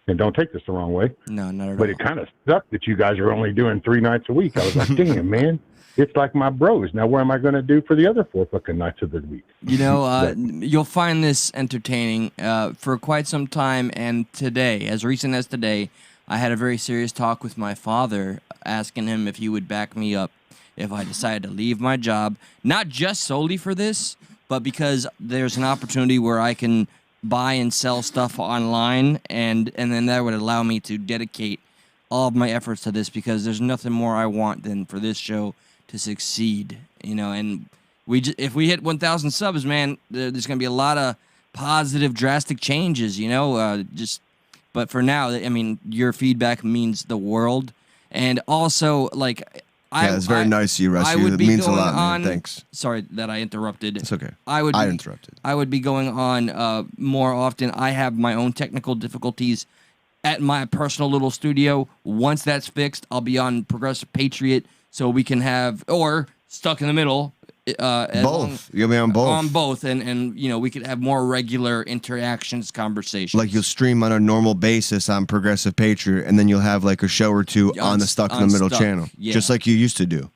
and don't take this the wrong way. No, not at all. But it kind of sucked that you guys are only doing 3 nights a week. I was like, damn, man, it's like my bros. Now, what am I going to do for the other 4 fucking nights of the week? You'll find this entertaining for quite some time. And today, as recent as today, I had a very serious talk with my father, asking him if he would back me up if I decided to leave my job, not just solely for this, but because there's an opportunity where I can buy and sell stuff online, and then that would allow me to dedicate all of my efforts to this, because there's nothing more I want than for this show to succeed, and if we hit 1,000 subs, man, there's going to be a lot of positive, drastic changes, but for now, I mean, your feedback means the world, and also, it's very nice of you, Rescue. It means a lot, man. Thanks. Sorry that I interrupted. It's okay. I interrupted. I would be going on more often. I have my own technical difficulties at my personal little studio. Once that's fixed, I'll be on Progressive Patriot, so we can have, or Stuck in the Middle. Both. You'll be on both. On both, and we could have more regular interactions, conversations. Like you'll stream on a normal basis on Progressive Patriot, and then you'll have a show or two on the Stuck in the Middle channel, just like you used to do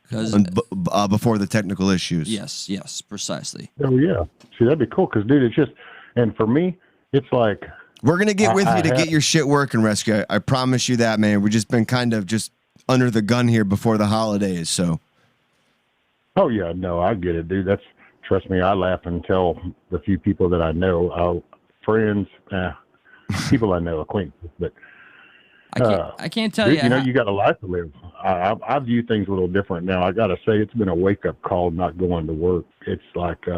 before the technical issues. Yes, precisely. Oh yeah, see, that'd be cool, because dude, it's just, and for me, it's like we're gonna get with you to get your shit working, Rescue. I promise you that, man. We've just been kind of just under the gun here before the holidays, so. Oh yeah, no, I get it, dude. Trust me, I laugh and tell the few people that I know, friends, people I know, acquaintances, but I can't tell dude, you. You got a life to live. I view things a little different now. I got to say, it's been a wake up call not going to work. It's like,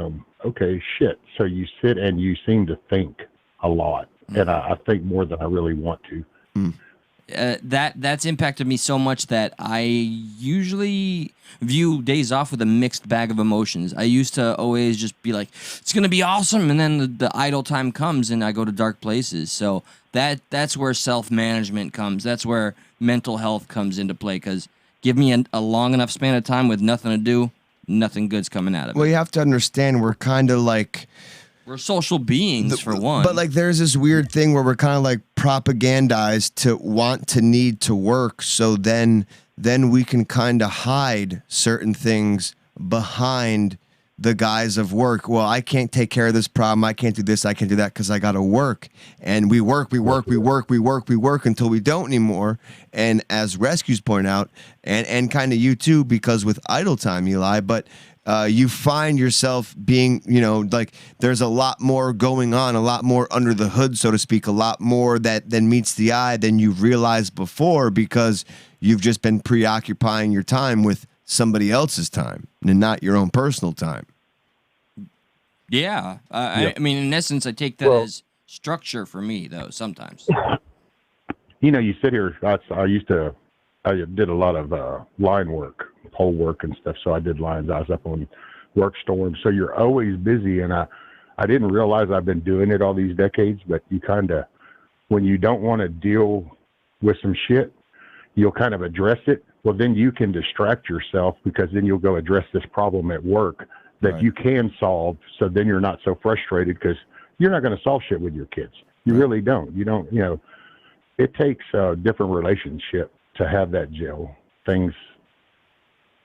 okay, shit. So you sit and you seem to think a lot, and I think more than I really want to. That's impacted me so much that I usually view days off with a mixed bag of emotions. I used to always just be like, it's going to be awesome, and then the idle time comes and I go to dark places. So that's where self-management comes. That's where mental health comes into play, because give me a long enough span of time with nothing to do, nothing good's coming out of it. Well, you have to understand, we're kind of we're social beings, for one. But there's this weird thing where we're kind of propagandized to want to need to work, so then we can kind of hide certain things behind the guise of work. Well, I can't take care of this problem. I can't do this. I can't do that because I got to work. And we work until we don't anymore. And as Rescues point out, and kind of you too, because with idle time, Eli, but you find yourself being, there's a lot more going on, a lot more under the hood, so to speak, a lot more than meets the eye than you've realized before, because you've just been preoccupying your time with somebody else's time and not your own personal time. Yeah. I mean, in essence, I take that as structure for me, though, sometimes. You sit here, I did a lot of line work, pole work and stuff, so I did lines. I was up on work storms, so you're always busy, and I didn't realize I've been doing it all these decades, but you kind of, when you don't want to deal with some shit, you'll kind of address it. Well, then you can distract yourself, because then you'll go address this problem at work that you can solve, so then you're not so frustrated, because you're not going to solve shit with your kids. You really don't. You don't, it takes a different relationship to have that gel. Things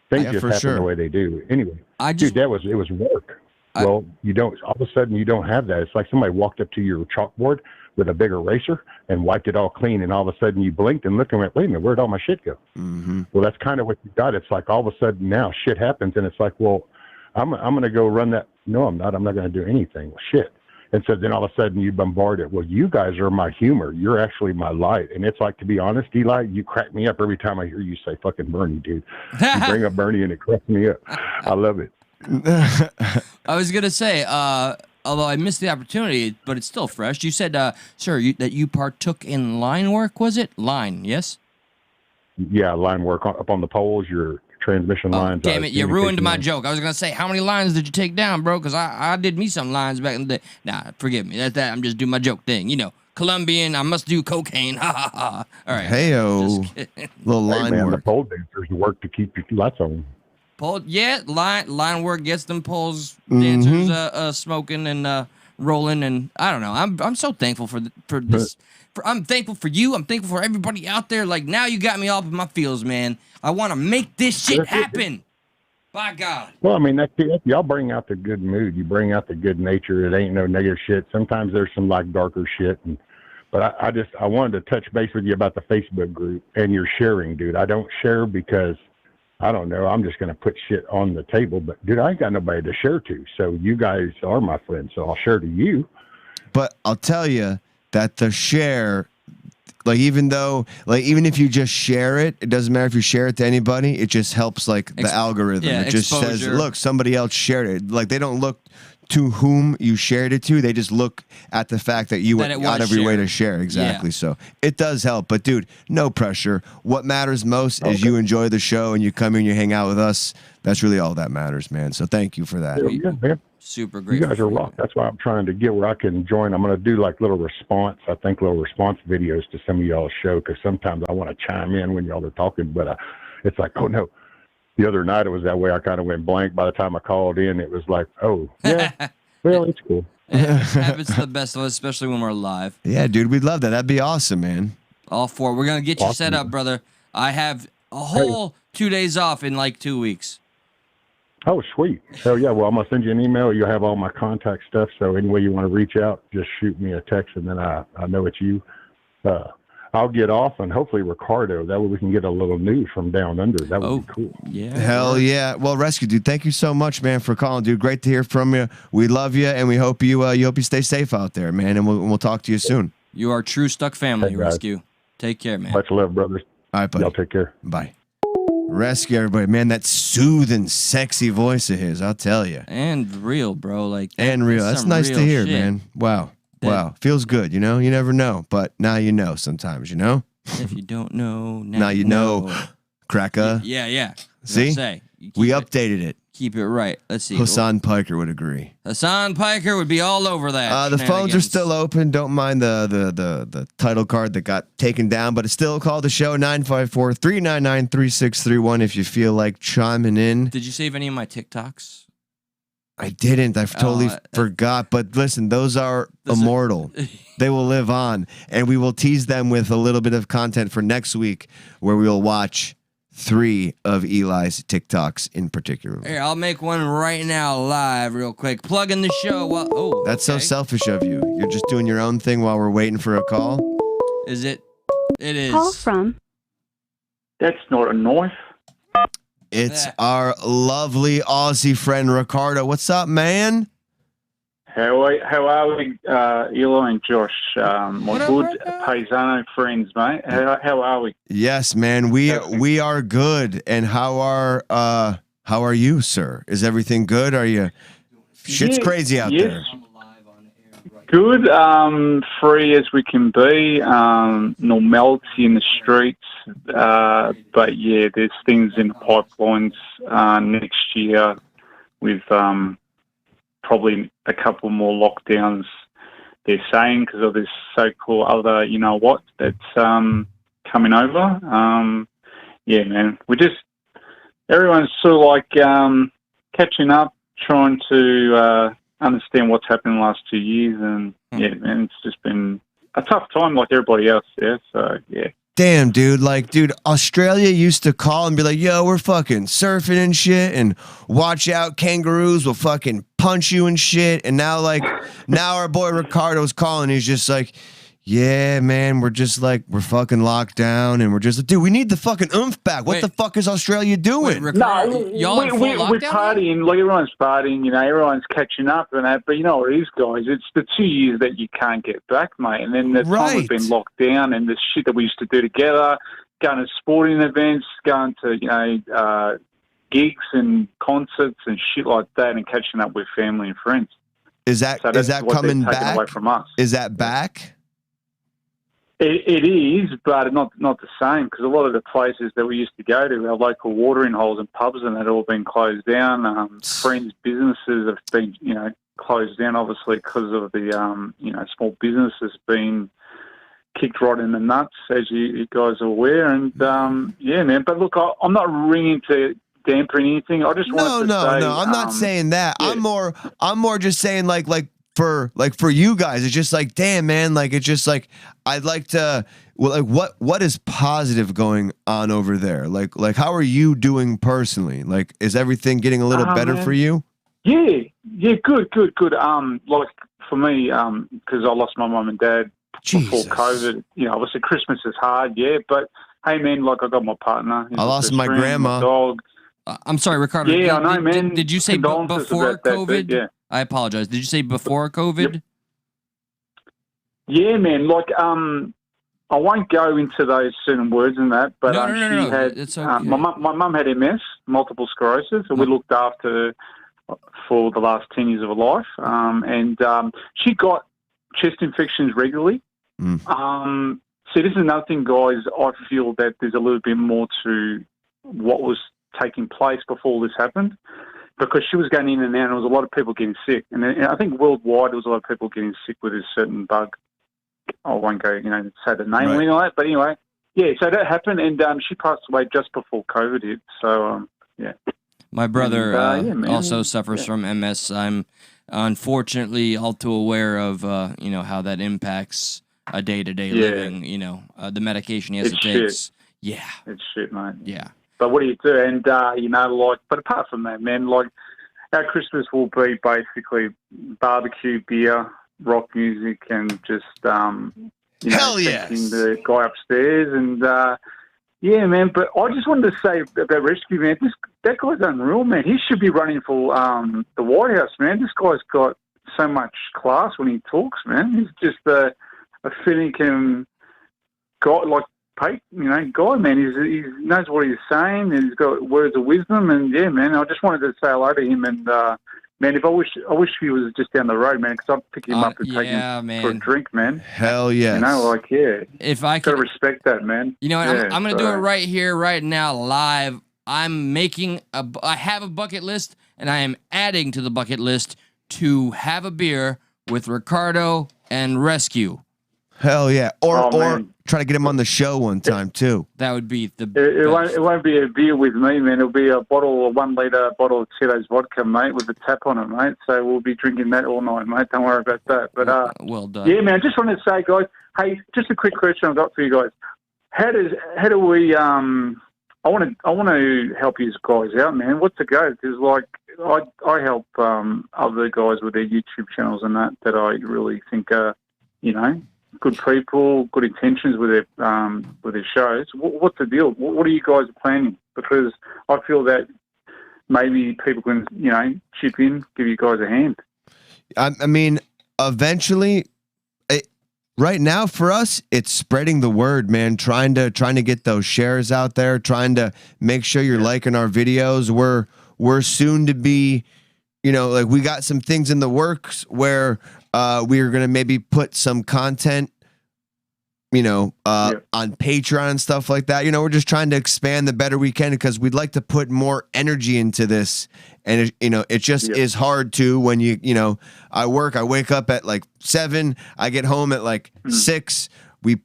just happen the way they do. Anyway, dude, it was work. Well, you don't. All of a sudden, you don't have that. It's like somebody walked up to your chalkboard with a big eraser and wiped it all clean, and all of a sudden you blinked and looked and went, "Wait a minute, where'd all my shit go?" Mm-hmm. Well, that's kind of what you got. It's like all of a sudden now shit happens, and it's like, well, I'm going to go run that. No, I'm not. I'm not going to do anything. Well, shit. And so then all of a sudden you bombard it. Well, you guys are my humor. You're actually my light. And it's like, to be honest, Eli, you crack me up every time I hear you say fucking Bernie, dude. You bring up Bernie and it cracks me up. I love it. I was gonna say, although I missed the opportunity, but it's still fresh. You said, sir, that you partook in line work. Was it line? Yes. Yeah, line work up on the poles. Your transmission lines. Damn it! You ruined my joke. I was gonna say, how many lines did you take down, bro? Because I did me some lines back in the day. Nah, forgive me. That's that. I'm just doing my joke thing. You know, Colombian. I must do cocaine. Ha ha ha. All right. Heyo, little line man, work. The pole dancers work to keep your lights on. Pole, yeah, line work gets them poles dancers smoking and rolling, and I don't know. I'm so thankful for this. I'm thankful for you. I'm thankful for everybody out there. Like, now you got me all up in my feels, man. I want to make this shit happen. By God. Well, I mean, that's y'all bring out the good mood. You bring out the good nature. It ain't no negative shit. Sometimes there's some like darker shit, but I wanted to touch base with you about the Facebook group and your sharing, dude. I don't share because I don't know. I'm just going to put shit on the table. But, dude, I ain't got nobody to share to. So you guys are my friends. So I'll share to you. But I'll tell you that the share, like, even if you just share it, it doesn't matter if you share it to anybody. It just helps, like, the algorithm. Yeah, it just says, exposure. look, somebody else shared it. Like, they don't look to whom you shared it to. They just look at the fact that you went out of your way to share. Exactly. Yeah. So it does help. But, dude, no pressure. What matters most is you enjoy the show and you come here and you hang out with us. That's really all that matters, man. So thank you for that. Yeah, man. Super great. You guys are rock. That's why I'm trying to get where I can join. I'm going to do like little response videos to some of y'all's show, because sometimes I want to chime in when y'all are talking, but it's like, oh no. The other night it was that way. I kind of went blank. By the time I called in, it was like, oh, yeah, well, it's cool. Yeah, happens to the best of us, especially when we're live. Yeah, dude, we'd love that. That'd be awesome, man. All four. We're going to get you set up, brother. I have a whole 2 days off in like 2 weeks. Oh, sweet. Hell yeah. Well, I'm going to send you an email. You'll have all my contact stuff. So any way you want to reach out, just shoot me a text, and then I know it's you. I'll get off, and hopefully Ricardo. That way we can get a little news from down under. That would be cool. Yeah. Hell yeah. Well, Rescue, dude, thank you so much, man, for calling, dude. Great to hear from you. We love you, and we hope you stay safe out there, man. And we'll talk to you soon. You are true Stuck family, hey, Rescue. Take care, man. Much love, brothers. All right, buddy. Y'all take care. Bye. Rescue, everybody, man. That soothing, sexy voice of his, I'll tell you. And real, bro. That's nice to hear, man. Wow. Wow. Feels good, you know? You never know, but now you know sometimes, you know? If you don't know, now you know. Cracker. Yeah. See? We updated it. Keep it right. Let's see. Hassan Piker would agree. Hassan Piker would be all over that. The phones are still open. Don't mind the title card that got taken down, but it's still called the show, 954-399-3631 if you feel like chiming in. Did you save any of my TikToks? I didn't. I totally forgot. But listen, those are immortal. They will live on. And we will tease them with a little bit of content for next week, where we will watch 3 of Eli's TikToks in particular. Here, I'll make one right now live real quick. Plug in the show. That's so selfish of you. You're just doing your own thing while we're waiting for a call. Is it? It is. Call from. That's not a knife. It's our lovely Aussie friend, Ricardo. What's up, man? How are we, Eli and Josh? My good paisano friends, mate. How are we? Yes, man. We are good. And how are you, sir? Is everything good? Are you? Shit's crazy out there. Good. Free as we can be. Normality in the streets. But yeah, there's things in the pipelines next year with probably a couple more lockdowns, they're saying, because of this so-called other, you know what, that's coming over. Yeah, man, everyone's sort of like catching up, trying to understand what's happened in the last 2 years, and yeah, man, it's just been a tough time like everybody else there. So yeah, damn, dude, like, dude, Australia used to call and be like, yo, we're fucking surfing and shit, and watch out, kangaroos will fucking punch you and shit. And now, like, now our boy Ricardo's calling. He's just like, yeah, man, we're just like, we're fucking locked down, and we're just like, dude, we need the fucking oomph back. What the fuck is Australia doing? Ricardo, y'all in full we're lockdown? partying, like everyone's partying, you know, everyone's catching up and that. But you know what it is, guys? It's the 2 years that you can't get back, mate. And then the time we've been locked down, and the shit that we used to do together, going to sporting events, going to, you know, gigs and concerts and shit like that, and catching up with family and friends. Is that coming back? Away from us. Is that back? It is, but not the same, because a lot of the places that we used to go to, our local watering holes and pubs, and that have all been closed down. Friends' businesses have been, you know, closed down, obviously, because of the, you know, small businesses being kicked right in the nuts, as you guys are aware. And, yeah, man. But look, I'm not ringing to dampen anything. I just wanted to say... No, I'm not saying that. Yeah. I'm more just saying, like for you guys, it's just like, damn, man, like, it's just like, I'd like to, well, like, what is positive going on over there? Like how are you doing personally? Like, is everything getting a little better for you? Yeah, good. Like, for me, because I lost my mum and dad before COVID, you know, obviously Christmas is hard, yeah, but hey, man, like, I got my partner. I lost my grandma. My dog. I'm sorry, Ricardo. Yeah, I know, man. Did you say before COVID? Yeah. I apologize. Did you say before COVID? Yep. Yeah, man. Like, I won't go into those certain words and that, but no. had it's okay. my mum had MS, multiple sclerosis, and we looked after her for the last 10 years of her life. And she got chest infections regularly. So this is another thing, guys. I feel that there's a little bit more to what was taking place before this happened, because she was going in and out, and there was a lot of people getting sick. And I think worldwide there was a lot of people getting sick with this certain bug. I won't go, you know, say the name or anything like that. But anyway, yeah, so that happened, and she passed away just before COVID hit. So, yeah. My brother also suffers from MS. I'm unfortunately all too aware of, you know, how that impacts a day-to-day living, you know, the medication he has to take. Yeah. It's shit, mate. Yeah. But what do you do? And, you know, like, but apart from that, man, like, our Christmas will be basically barbecue, beer, rock music, and just, you know, hell yes, the guy upstairs. And, yeah, man, but I just wanted to say about Rescue, man, that guy's unreal, man. He should be running for the White House, man. This guy's got so much class when he talks, man. He's just a Finnegan guy, like, guy, man. He knows what he's saying, and he's got words of wisdom, and yeah, man, I just wanted to say hello to him, and man, I wish he was just down the road, man, because I'd pick him up and take him for a drink, man. Hell yes. You know, like, yeah. If I could respect that, man. You know what, I'm going to do it right here, right now, live. I have a bucket list, and I am adding to the bucket list to have a beer with Ricardo and Rescue. Hell yeah. Or try to get him on the show one time, too. That would be the It won't be a beer with me, man. It'll be a 1 litre bottle of Tito's vodka, mate, with a tap on it, mate. So we'll be drinking that all night, mate. Don't worry about that. But well done. Yeah, man, I just wanted to say, guys, hey, just a quick question I've got for you guys. How do we I want to help you guys out, man. What's the go? Because, like, I help other guys with their YouTube channels and that I really think are, you know, good people, good intentions with their shows. What's the deal? What are you guys planning? Because I feel that maybe people can, you know, chip in, give you guys a hand. I mean, eventually, right now for us, it's spreading the word, man. Trying to get those shares out there. Trying to make sure you're liking our videos. We're soon to be, you know, like, we got some things in the works where we're going to maybe put some content, you know, on Patreon and stuff like that. You know, we're just trying to expand the better we can, because we'd like to put more energy into this. And, it just is hard to, when you know, I wake up at like 7, I get home at like 6, we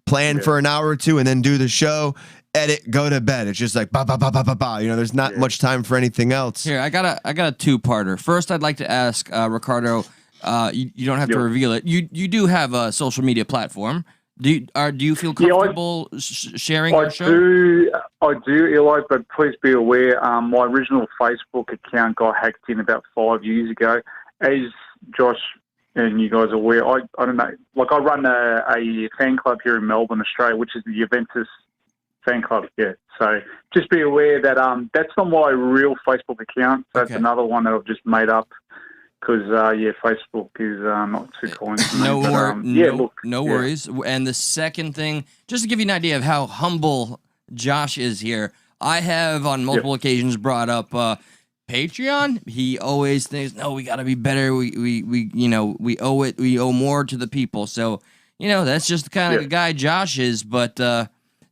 plan for an hour or two and then do the show, edit, go to bed. It's just like ba ba ba ba ba ba. You know, there's not much time for anything else. Here, I got a two-parter. First, I'd like to ask Ricardo. You don't have to reveal it. You do have a social media platform. Do you feel comfortable sharing I our show? I do, Eli, but please be aware, my original Facebook account got hacked in about 5 years ago. As Josh and you guys are aware, I don't know, like I run a fan club here in Melbourne, Australia, which is the Juventus fan club, yeah. So just be aware that that's not my real Facebook account. That's another one that I've just made up. Because, Facebook is not too kind to me. No worries. And the second thing, just to give you an idea of how humble Josh is here, I have on multiple occasions brought up Patreon. He always thinks, no, we got to be better. We owe it. We owe more to the people. So, that's just the kind of guy Josh is. But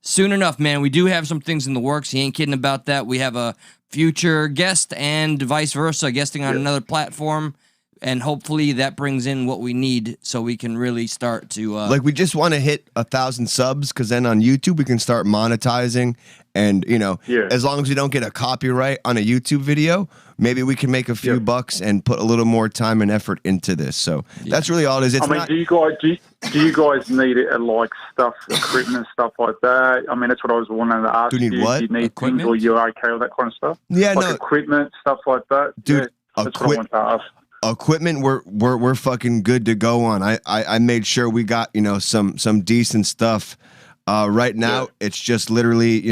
soon enough, man, we do have some things in the works. He ain't kidding about that. We have a future guest and vice versa, guesting on another platform, and hopefully that brings in what we need so we can really start to we just want to hit 1,000 subs, because then on YouTube we can start monetizing, and as long as we don't get a copyright on a YouTube video, maybe we can make a few bucks and put a little more time and effort into this. So that's really all it is. It's do you guys need like stuff, equipment, stuff like that? I mean, that's what I was wanting to ask. Do you need what? Do you need equipment? Things, or you're okay with that kind of stuff? Yeah, like equipment, stuff like that. Dude, that's what I want to ask. Equipment, we're fucking good to go on. I made sure we got some decent stuff. Right now, it's just literally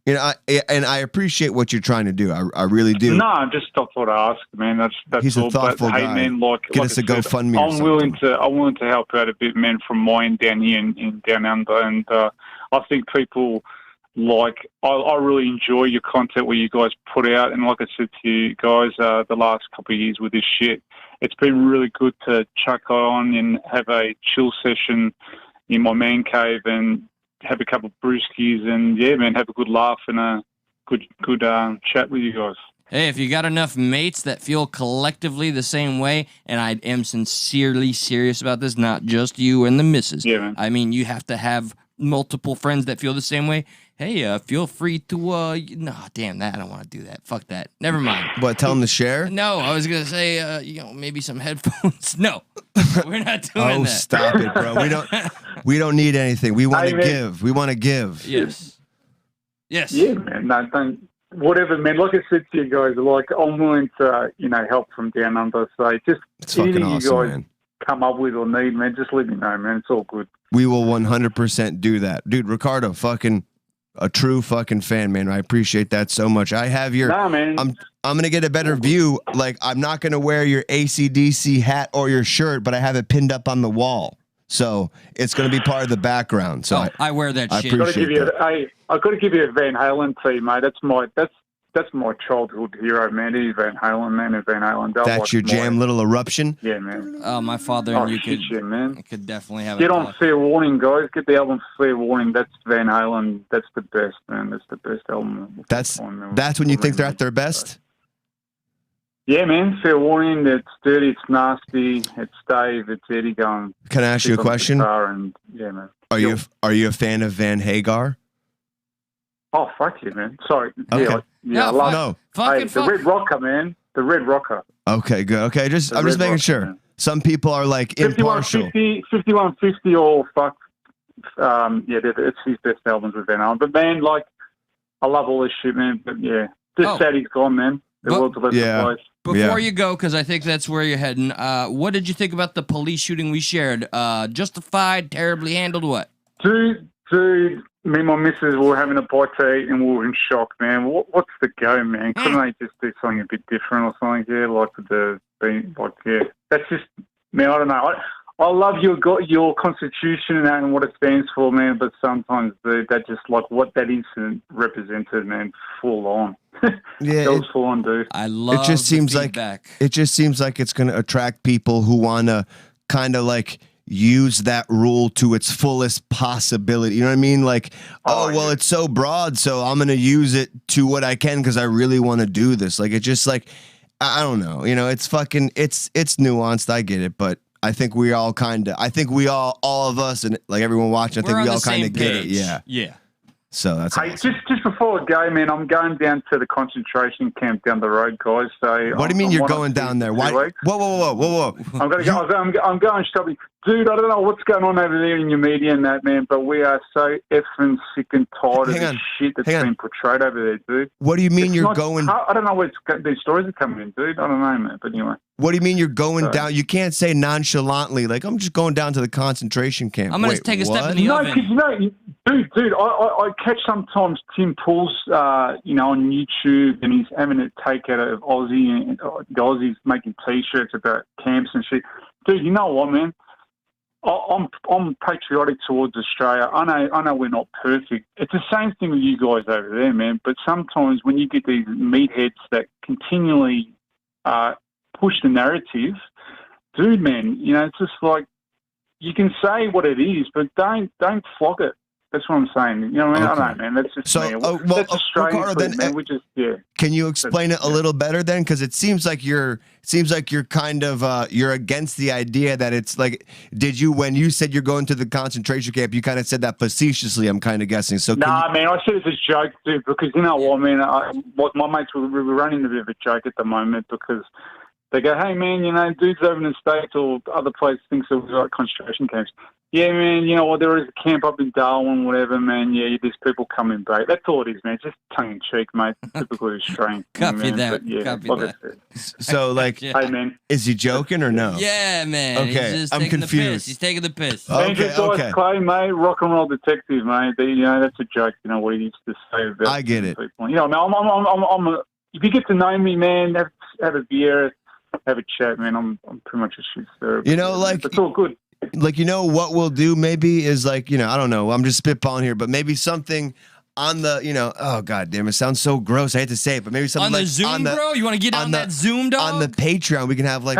and I appreciate what you're trying to do. I really do. No, I just thought to ask, man. That's He's all. a thoughtful guy. Hey, man, get us a GoFundMe. I'm willing to help out a bit, man, from my end down here in Down Under, and I think people I really enjoy your content where you guys put out, and like I said to you guys, the last couple of years with this shit, it's been really good to chuck on and have a chill session in my man cave and have a couple of brewskis and have a good laugh and a good chat with you guys. Hey, if you got enough mates that feel collectively the same way, and I am sincerely serious about this, not just you and the missus. Yeah, man. I mean, you have to have multiple friends that feel the same way. Hey, feel free to, no, damn that, I don't want to do that. Fuck that. Never mind. What, tell them to share? No, I was going to say, maybe some headphones. No, we're not doing that. Stop it, bro. We don't need anything. We want to give. We want to give. Yes. Yes. Yeah, man. No, don't, whatever, man. Like I said to you guys, I'm willing to, help from down under. So just anything awesome, you guys man. Come up with or need, man, just let me know, man. It's all good. We will 100% do that. Dude, Ricardo, fucking a true fucking fan, man. I appreciate that so much. I have your man. I'm gonna get a better view. Like, I'm not gonna wear your AC/DC hat or your shirt, but I have it pinned up on the wall. So it's gonna be part of the background. So I wear that shit. I've got to give you a Van Halen tee, mate. That's my childhood hero, man. He's Van Halen, man. And Van Halen. That's your jam, Little Eruption? Yeah, man. Oh, my father and you could definitely have Get on Fair Warning, guys. Get the album Fair Warning. That's Van Halen. That's the best, man. That's the best album. That's when you think they're at their best? Yeah, man. Fair Warning. It's dirty. It's nasty. It's Dave. It's Eddie going. Can I ask you a question? And, yeah, man. Are you a fan of Van Hagar? Oh, fuck you, man. Sorry. Okay. I love the Red Rocker, man. The Red Rocker. Okay, good. Okay, I'm just making sure. Man. Some people are like impartial. 5150 or fuck. It's his best albums with Van Halen. But man, I love all this shit, man. But yeah, just sad he's gone, man. The world's a lesser place. Before you go, because I think that's where you're heading, what did you think about the police shooting we shared? Justified, terribly handled, what? Dude, me and my missus were having a bite to eat and we were in shock, man. What's the go, man? Couldn't they just do something a bit different or something? Yeah, that's just, man, I don't know. I love your constitution and what it stands for, man, but sometimes that just what that incident represented, man, full on. Yeah, that was full on, dude. I love it. Just seems feedback. It just seems like it's going to attract people who want to kind of use that rule to its fullest possibility. You know what I mean? It's so broad, so I'm going to use it to what I can because I really want to do this. It's just I don't know. It's fucking, it's nuanced. I get it, but I think we all all of us and everyone watching, I think we all kind of get it. Yeah. Yeah. So that's Hey, awesome. just before I go, man, I'm going down to the concentration camp down the road, guys. So What do you mean you're going down there? Why? Whoa. I'm going to go. I'm going shopping, dude. I don't know what's going on over there in your media and that, man, but we are so effing sick and tired of the shit that's being portrayed over there, dude. What do you mean you're going? I don't know where these stories are coming in, dude. I don't know, man. But anyway. What do you mean you're going down? You can't say nonchalantly, like, I'm just going down to the concentration camp. I'm going to take a step in the oven. No, because, dude, I catch sometimes Tim Pool's, on YouTube, and he's having a take out of Aussie, and the Aussies making T-shirts about camps and shit. Dude, you know what, man? I'm patriotic towards Australia. I know we're not perfect. It's the same thing with you guys over there, man. But sometimes when you get these meatheads that continually push the narrative, dude, man, it's just like you can say what it is, but don't flog it. That's what I'm saying. You know what I mean? Okay. I don't know, man. That's just me. That's Australian Ricardo, man. We just, Can you explain it a little better then? Because it seems like you're kind of you're against the idea that it's like. Did you, when you said you're going to the concentration camp, you kind of said that facetiously? I'm kind of guessing. So man, I said it's a joke, dude. Because you know what, man? My mates we're running a bit of a joke at the moment because they go, hey man, dudes over in the States or other places think so like concentration camps. Yeah, man, you know what, there is a camp up in Darwin, whatever, man. Yeah, there's people coming back. That's all it is, man. It's just tongue-in-cheek, mate. Typically Australian. Copy that. Yeah, Copy like that. So, like, hey, man. Is he joking or no? Yeah, man. Okay, He's just I'm taking confused. The piss. He's taking the piss. Okay. Clay, mate, rock and roll detective, mate. That's a joke, what he used to say about I get it. people. Man, if you get to know me, man, have a beer, have a chat, man. I'm pretty much a shit stir. It's all good. Like, what we'll do maybe is like, I don't know. I'm just spitballing here, but maybe something on the, oh god damn, it sounds so gross. I hate to say it, but maybe something on like the Zoom, bro. You want to get on that Zoom, dog? On the Patreon, we can have like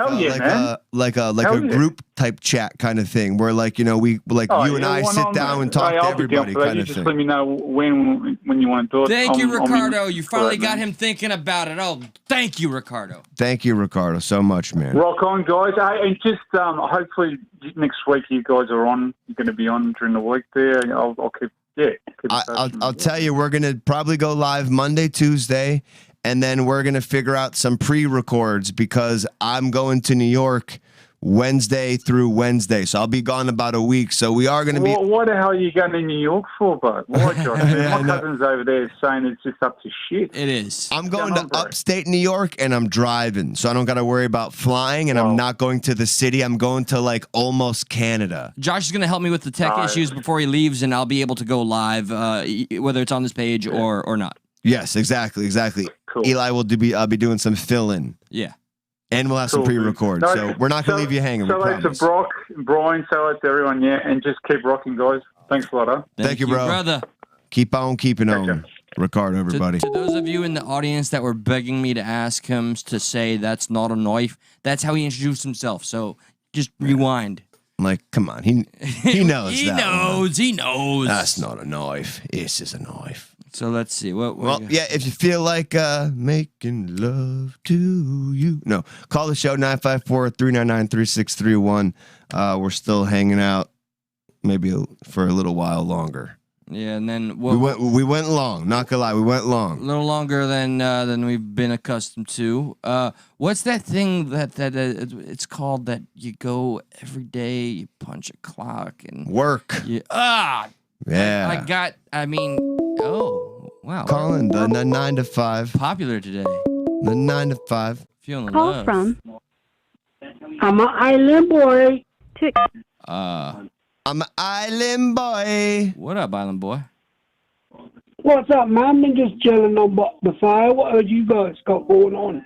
a group type chat kind of thing, where like you and I sit down and talk to everybody kind of thing. Just let me know when you want to do it. Thank you, Ricardo. You finally got him thinking about it. Oh, thank you, Ricardo. Thank you, Ricardo, so much, man. Rock on, guys. Hey, and just hopefully next week you guys are on. You're going to be on during the week there. I'll keep. Yeah, I'll tell you, we're going to probably go live Monday, Tuesday, and then we're going to figure out some pre-records because I'm going to New York Wednesday through Wednesday. So I'll be gone about a week. So we are going to be... What the hell are you going to New York for, bud? Why, Josh? My cousin's over there saying it's just up to shit. It is. I'm going to upstate New York and I'm driving. So I don't got to worry about flying and I'm not going to the city. I'm going to like almost Canada. Josh is going to help me with the tech issues before he leaves and I'll be able to go live, whether it's on this page or not. Yes, exactly. Cool. Eli will be doing some fill-in. Yeah. And we'll have some pre-record, so we're not going to leave you hanging. So it's to Brock, Brian, so it's everyone, and just keep rocking, guys. Thanks a lot, huh? Thank you, bro. Brother. Keep on keeping on. Ricardo, everybody. To those of you in the audience that were begging me to ask him to say that's not a knife, that's how he introduced himself, so just rewind. Like, come on, he knows He knows. That's not a knife. This is a knife. So let's see. If you feel like making love to you. No, call the show 954-399-3631. We're still hanging out maybe for a little while longer. Yeah, and then we went long, not gonna lie, we went long. A little longer than we've been accustomed to. What's that thing that it's called that you go every day, you punch a clock and work. Oh, wow. Calling the 9 to 5. Popular today. The 9 to 5. Feeling the Call love. from. I'm an island boy. I'm an island boy. What up, island boy? What's up, man? I'm just chilling on the fire. What have you guys got going on?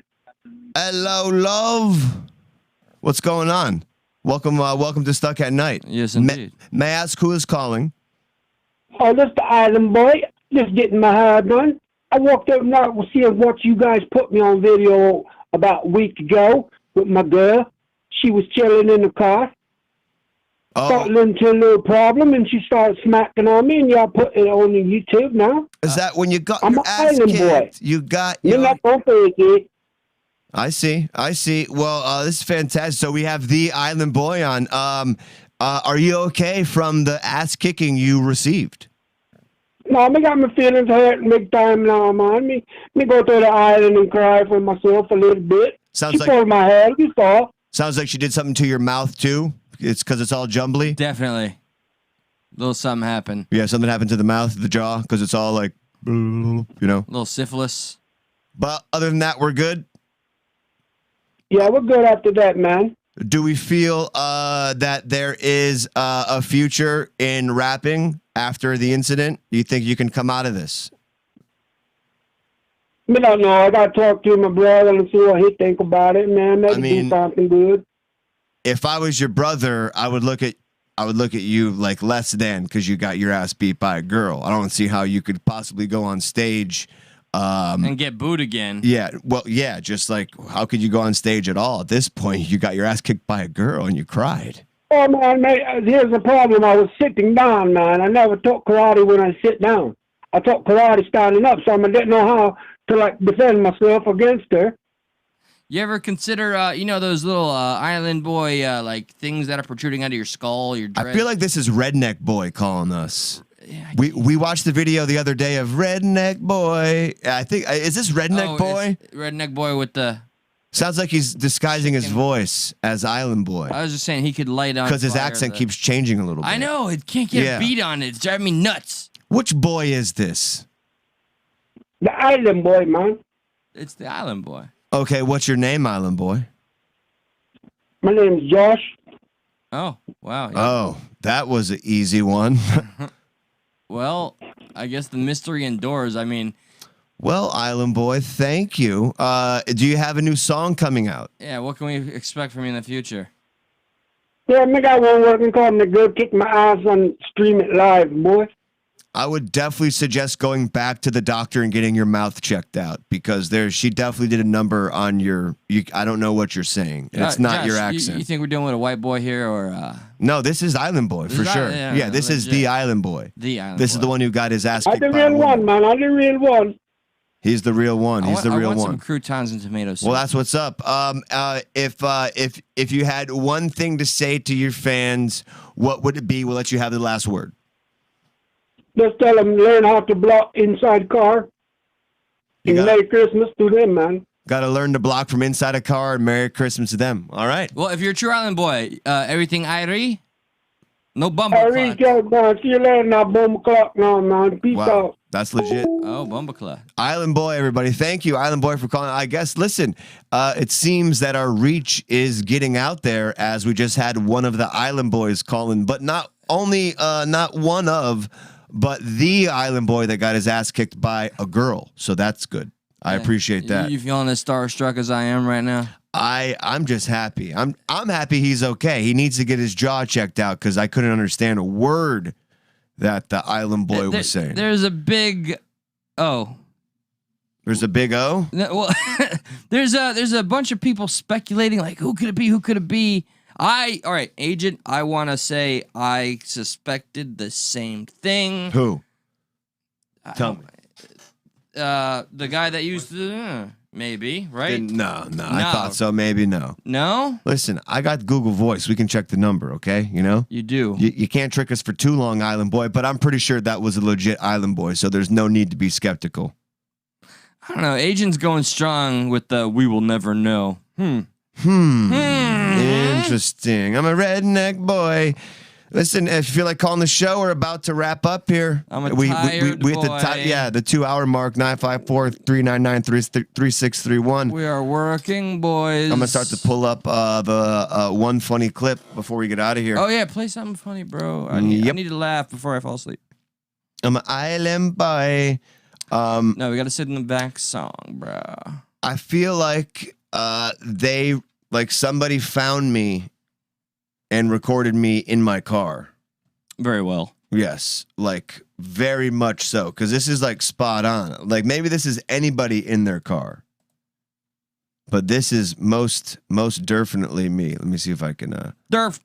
Hello, love. What's going on? Welcome to Stuck at Night. Yes, indeed. May I ask who is calling? Oh, that's the island boy. Just getting my hair done. I walked up now to see what you guys put me on video about a week ago with my girl. She was chilling in the car. Started into a little problem, and she started smacking on me, and y'all put it on the YouTube now. Is that when you got I'm your an ass island kicked? boy. You got You're not gonna fake it. I see. Well, this is fantastic. So we have the island boy on. Are you okay from the ass kicking you received? No, me got my feelings hurt big time now, man. Me go to the island and cry for myself a little bit. Sounds she like pulled my hair, you saw. Sounds like she did something to your mouth too. It's because it's all jumbly. Definitely. Little something happened. Yeah, something happened to the mouth, the jaw, because it's all like, you know. Little syphilis. But other than that, we're good. Yeah, we're good after that, man. Do we feel that there is a future in rapping after the incident? Do you think you can come out of this? I don't know. I got to talk to my brother and see what he think about it, man. Maybe do something good. If I was your brother, I would look at you like less than because you got your ass beat by a girl. I don't see how you could possibly go on stage and get booed again. Yeah, well, yeah, just like how could you go on stage at all? At this point, you got your ass kicked by a girl and you cried. Oh, man, here's the problem. I was sitting down, man. I never taught karate when I sit down. I taught karate standing up, so I didn't know how to, like, defend myself against her. You ever consider, you know, those little island boy, like, things that are protruding out of your skull, your dread? I feel like this is Redneck Boy calling us. Yeah, we watched the video the other day of Redneck Boy. I think, is this Redneck Boy? Redneck Boy with the... Sounds like he's disguising his voice as Island Boy. I was just saying he could light on because his accent keeps changing a little bit. I know, it can't get a beat on it. It's driving me nuts. Which boy is this? The Island Boy, man. It's the Island Boy. Okay, what's your name, Island Boy? My name is Josh. Oh, wow. Yeah. Oh, that was an easy one. Well, I guess the mystery endures. I mean... Well, Island Boy, thank you. Do you have a new song coming out? Yeah, what can we expect from you in the future? Yeah, I got one working called The Good Kick My Ass and stream it live, boy. I would definitely suggest going back to the doctor and getting your mouth checked out because she definitely did a number on your. I don't know what you're saying. It's not Josh, your accent. You think we're dealing with a white boy here, or? No, this is Island Boy for sure. Yeah, this is the Island Boy. The Island. This is the one who got his ass kicked. I'm the real one, man. I'm the real one. He's the real one. He's the real one. I want some croutons and tomatoes. Well, that's what's up. If you had one thing to say to your fans, what would it be? We'll let you have the last word. Just tell them learn how to block inside car. And Merry Christmas to them, man. Got to learn to block from inside a car and Merry Christmas to them. All right. Well, if you're a true Island Boy, everything Irie, no bumble clock. See you later now, bumble clock now, man. Peace out. That's legit. Oh, bumble clock. Island Boy, everybody. Thank you, Island Boy, for calling. I guess, listen, it seems that our reach is getting out there as we just had one of the Island Boys calling, but not only, not one of, but the Island Boy that got his ass kicked by a girl. So that's good. I appreciate that. You feeling as starstruck as I am right now? I'm just happy. I'm happy he's okay. He needs to get his jaw checked out because I couldn't understand a word that the Island Boy was saying. There's a big O. There's a big O? No, well, there's a bunch of people speculating like who could it be? Who could it be? All right, agent, I want to say I suspected the same thing. Who? Tell me. The guy that used the maybe, right? No, I thought so. Maybe no. No? Listen, I got Google Voice. We can check the number, okay? You know? You do. You can't trick us for too long, Island Boy, but I'm pretty sure that was a legit Island Boy, so there's no need to be skeptical. I don't know. Agent's going strong with the we will never know. Interesting. I'm a redneck boy. Listen, if you feel like calling the show, we're about to wrap up here. I'm a tired boy. The 2 hour mark, 954-399-3631. We are working, boys. I'm going to start to pull up the one funny clip before we get out of here. Oh, yeah, play something funny, bro. I need to laugh before I fall asleep. I'm an island boy. No, we got to sit in the back song, bro. I feel like somebody found me and recorded me in my car. Very well. Yes, like very much so. Because this is like spot on. Like maybe this is anybody in their car. But this is most definitely me. Let me see if I can... Durf.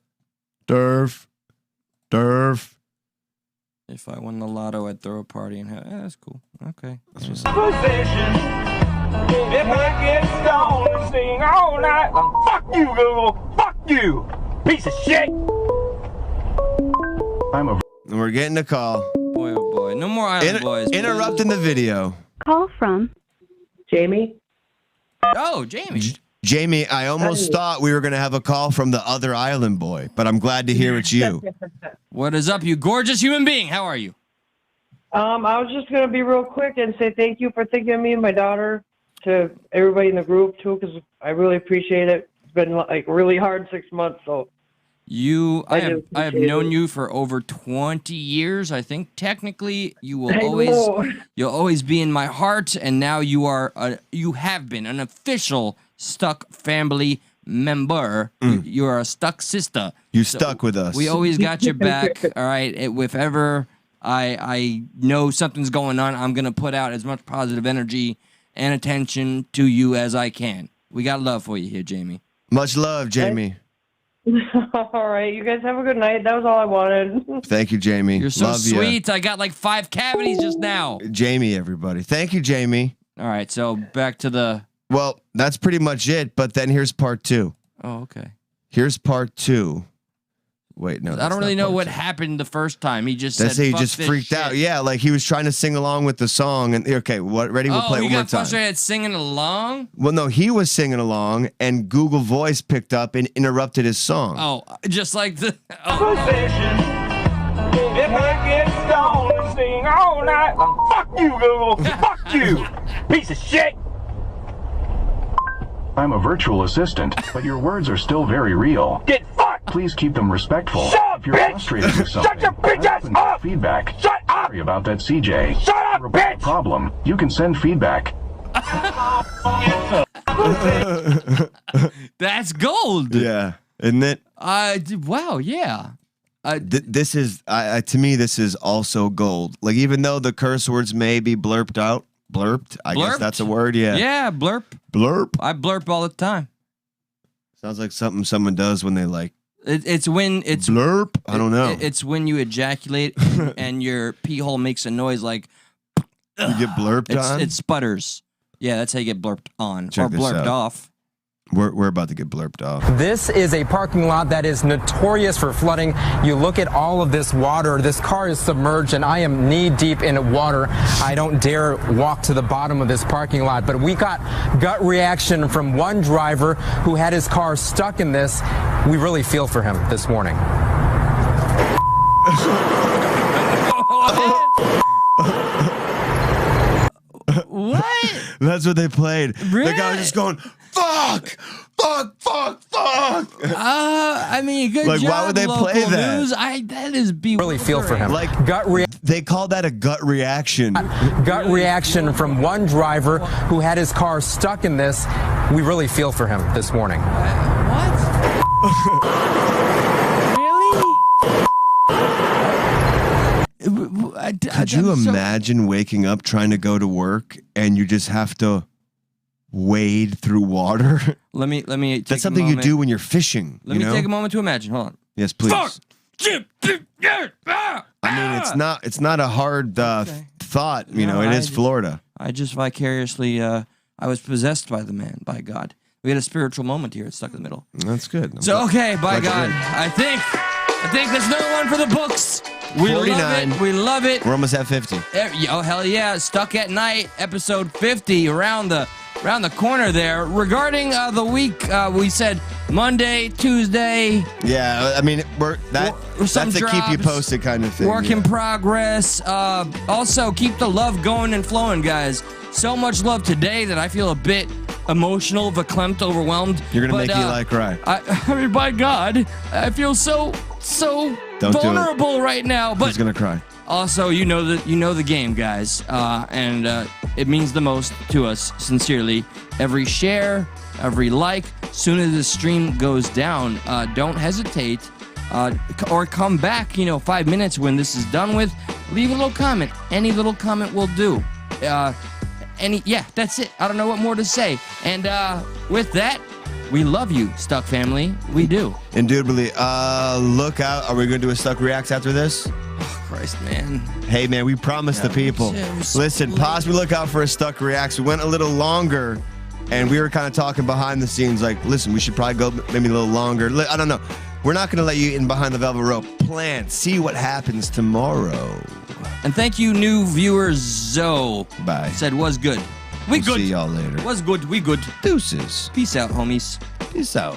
If I won the lotto, I'd throw a party and have... that's cool. Okay. That's what's up. If I get stoned and sing all night, fuck you, Google. Fuck you. Piece of shit. We're getting a call. boy, oh boy. No more island boys. Interrupting the video. Call from Jamie. Oh, Jamie. Jamie, I almost thought we were going to have a call from the other island boy, but I'm glad to hear it's you. What is up, you gorgeous human being? How are you? I was just going to be real quick and say thank you for thinking of me and my daughter, to everybody in the group, too, because I really appreciate it. It's been, like, really hard 6 months, so. I have known you for over 20 years. I think technically you'll always be in my heart, and now you have been an official Stuck family member. You are a Stuck sister. You stuck with us. We always got your back. All right. If ever I know something's going on, I'm gonna put out as much positive energy and attention to you as I can. We got love for you here, Jamie. Much love, Jamie. All right. You guys have a good night. That was all I wanted. Thank you, Jamie. You're so love sweet. I got like 5 cavities just now. Jamie, everybody. Thank you, Jamie. All right. So back to the... Well, that's pretty much it, but then here's part 2. Oh, okay. Here's part 2. Wait, no. I don't really know what happened the first time. He just said, he just freaked out. Yeah, like he was trying to sing along with the song. And okay, what? Ready? We'll play it one more time. Oh, he got frustrated singing along? Well, no, he was singing along, and Google Voice picked up and interrupted his song. Oh, just like the... Possession. If I get stoned and sing all night, fuck you, Google. Fuck you. Piece of shit. I'm a virtual assistant, but your words are still very real. Get fucked! Please keep them respectful. Shut up, if you're bitch! frustrated with something, Shut your bitch ass up! Feedback. Shut up! Sorry about that, CJ. Shut up, bitch! Problem. You can send feedback. That's gold. Yeah, isn't it? Wow, yeah. This is, to me, this is also gold. Like, even though the curse words may be blurped out, I guess that's a word, yeah. Yeah, blurp. Blurp. I blurp all the time. Sounds like something someone does when they like. It's when it's blurp. I don't know. It's when you ejaculate and your pee hole makes a noise like. You get blurped on. It sputters. Yeah, that's how you get blurped on. Check or blurped off. We're about to get blurped off. This is a parking lot that is notorious for flooding. You look at all of this water. This car is submerged, and I am knee deep in water. I don't dare walk to the bottom of this parking lot. But we got gut reaction from one driver who had his car stuck in this. We really feel for him this morning. What? That's what they played. Really? The guy was just going, fuck. I mean, good like, job, why would they play that? News. That is really feel for him. Like they call that a gut reaction. Gut reaction from one driver who had his car stuck in this. We really feel for him this morning. What? Really? Could you imagine waking up trying to go to work and you just have to wade through water? Let me take That's something you do when you're fishing. Let me take a moment to imagine. Hold on. Yes, please. Fuck! I mean, it's not a hard thought. You know, it is Florida. I just vicariously, I was possessed by the man, by God. We had a spiritual moment here. It's stuck in the middle. That's good. So, okay, by God, I think there's another one for the books. We 49. love it. We love it. We're almost at 50. Oh, hell yeah. Stuck at Night, episode 50, around the corner there. Regarding the week, we said Monday, Tuesday. Yeah, I mean, that's a keep you posted kind of thing. Work in progress. Also, keep the love going and flowing, guys. So much love today that I feel a bit emotional, verklempt, overwhelmed. You're going to make Eli cry. I mean, by God, I feel so vulnerable right now. But he's going to cry. Also, you know the game, guys, and it means the most to us, sincerely. Every share, every like, soon as the stream goes down, don't hesitate, or come back, 5 minutes when this is done with. Leave a little comment. Any little comment will do. That's it. I don't know what more to say. And with that, we love you, Stuck family. We do. Indubitably. Look out. Are we going to do a Stuck Reacts after this? Christ, man. Hey, man, we promised the people. Listen, possibly look out for a Stuck Reacts. We went a little longer And we were kind of talking behind the scenes, like, listen, we should probably go maybe a little longer. I don't know. We're not going to let you in behind the velvet rope. Plan. See what happens tomorrow. And thank you, new viewers. Zoe. Bye. Said was good. We We'll good. see y'all later. Was good. We good. Deuces. Peace out, homies. Peace out.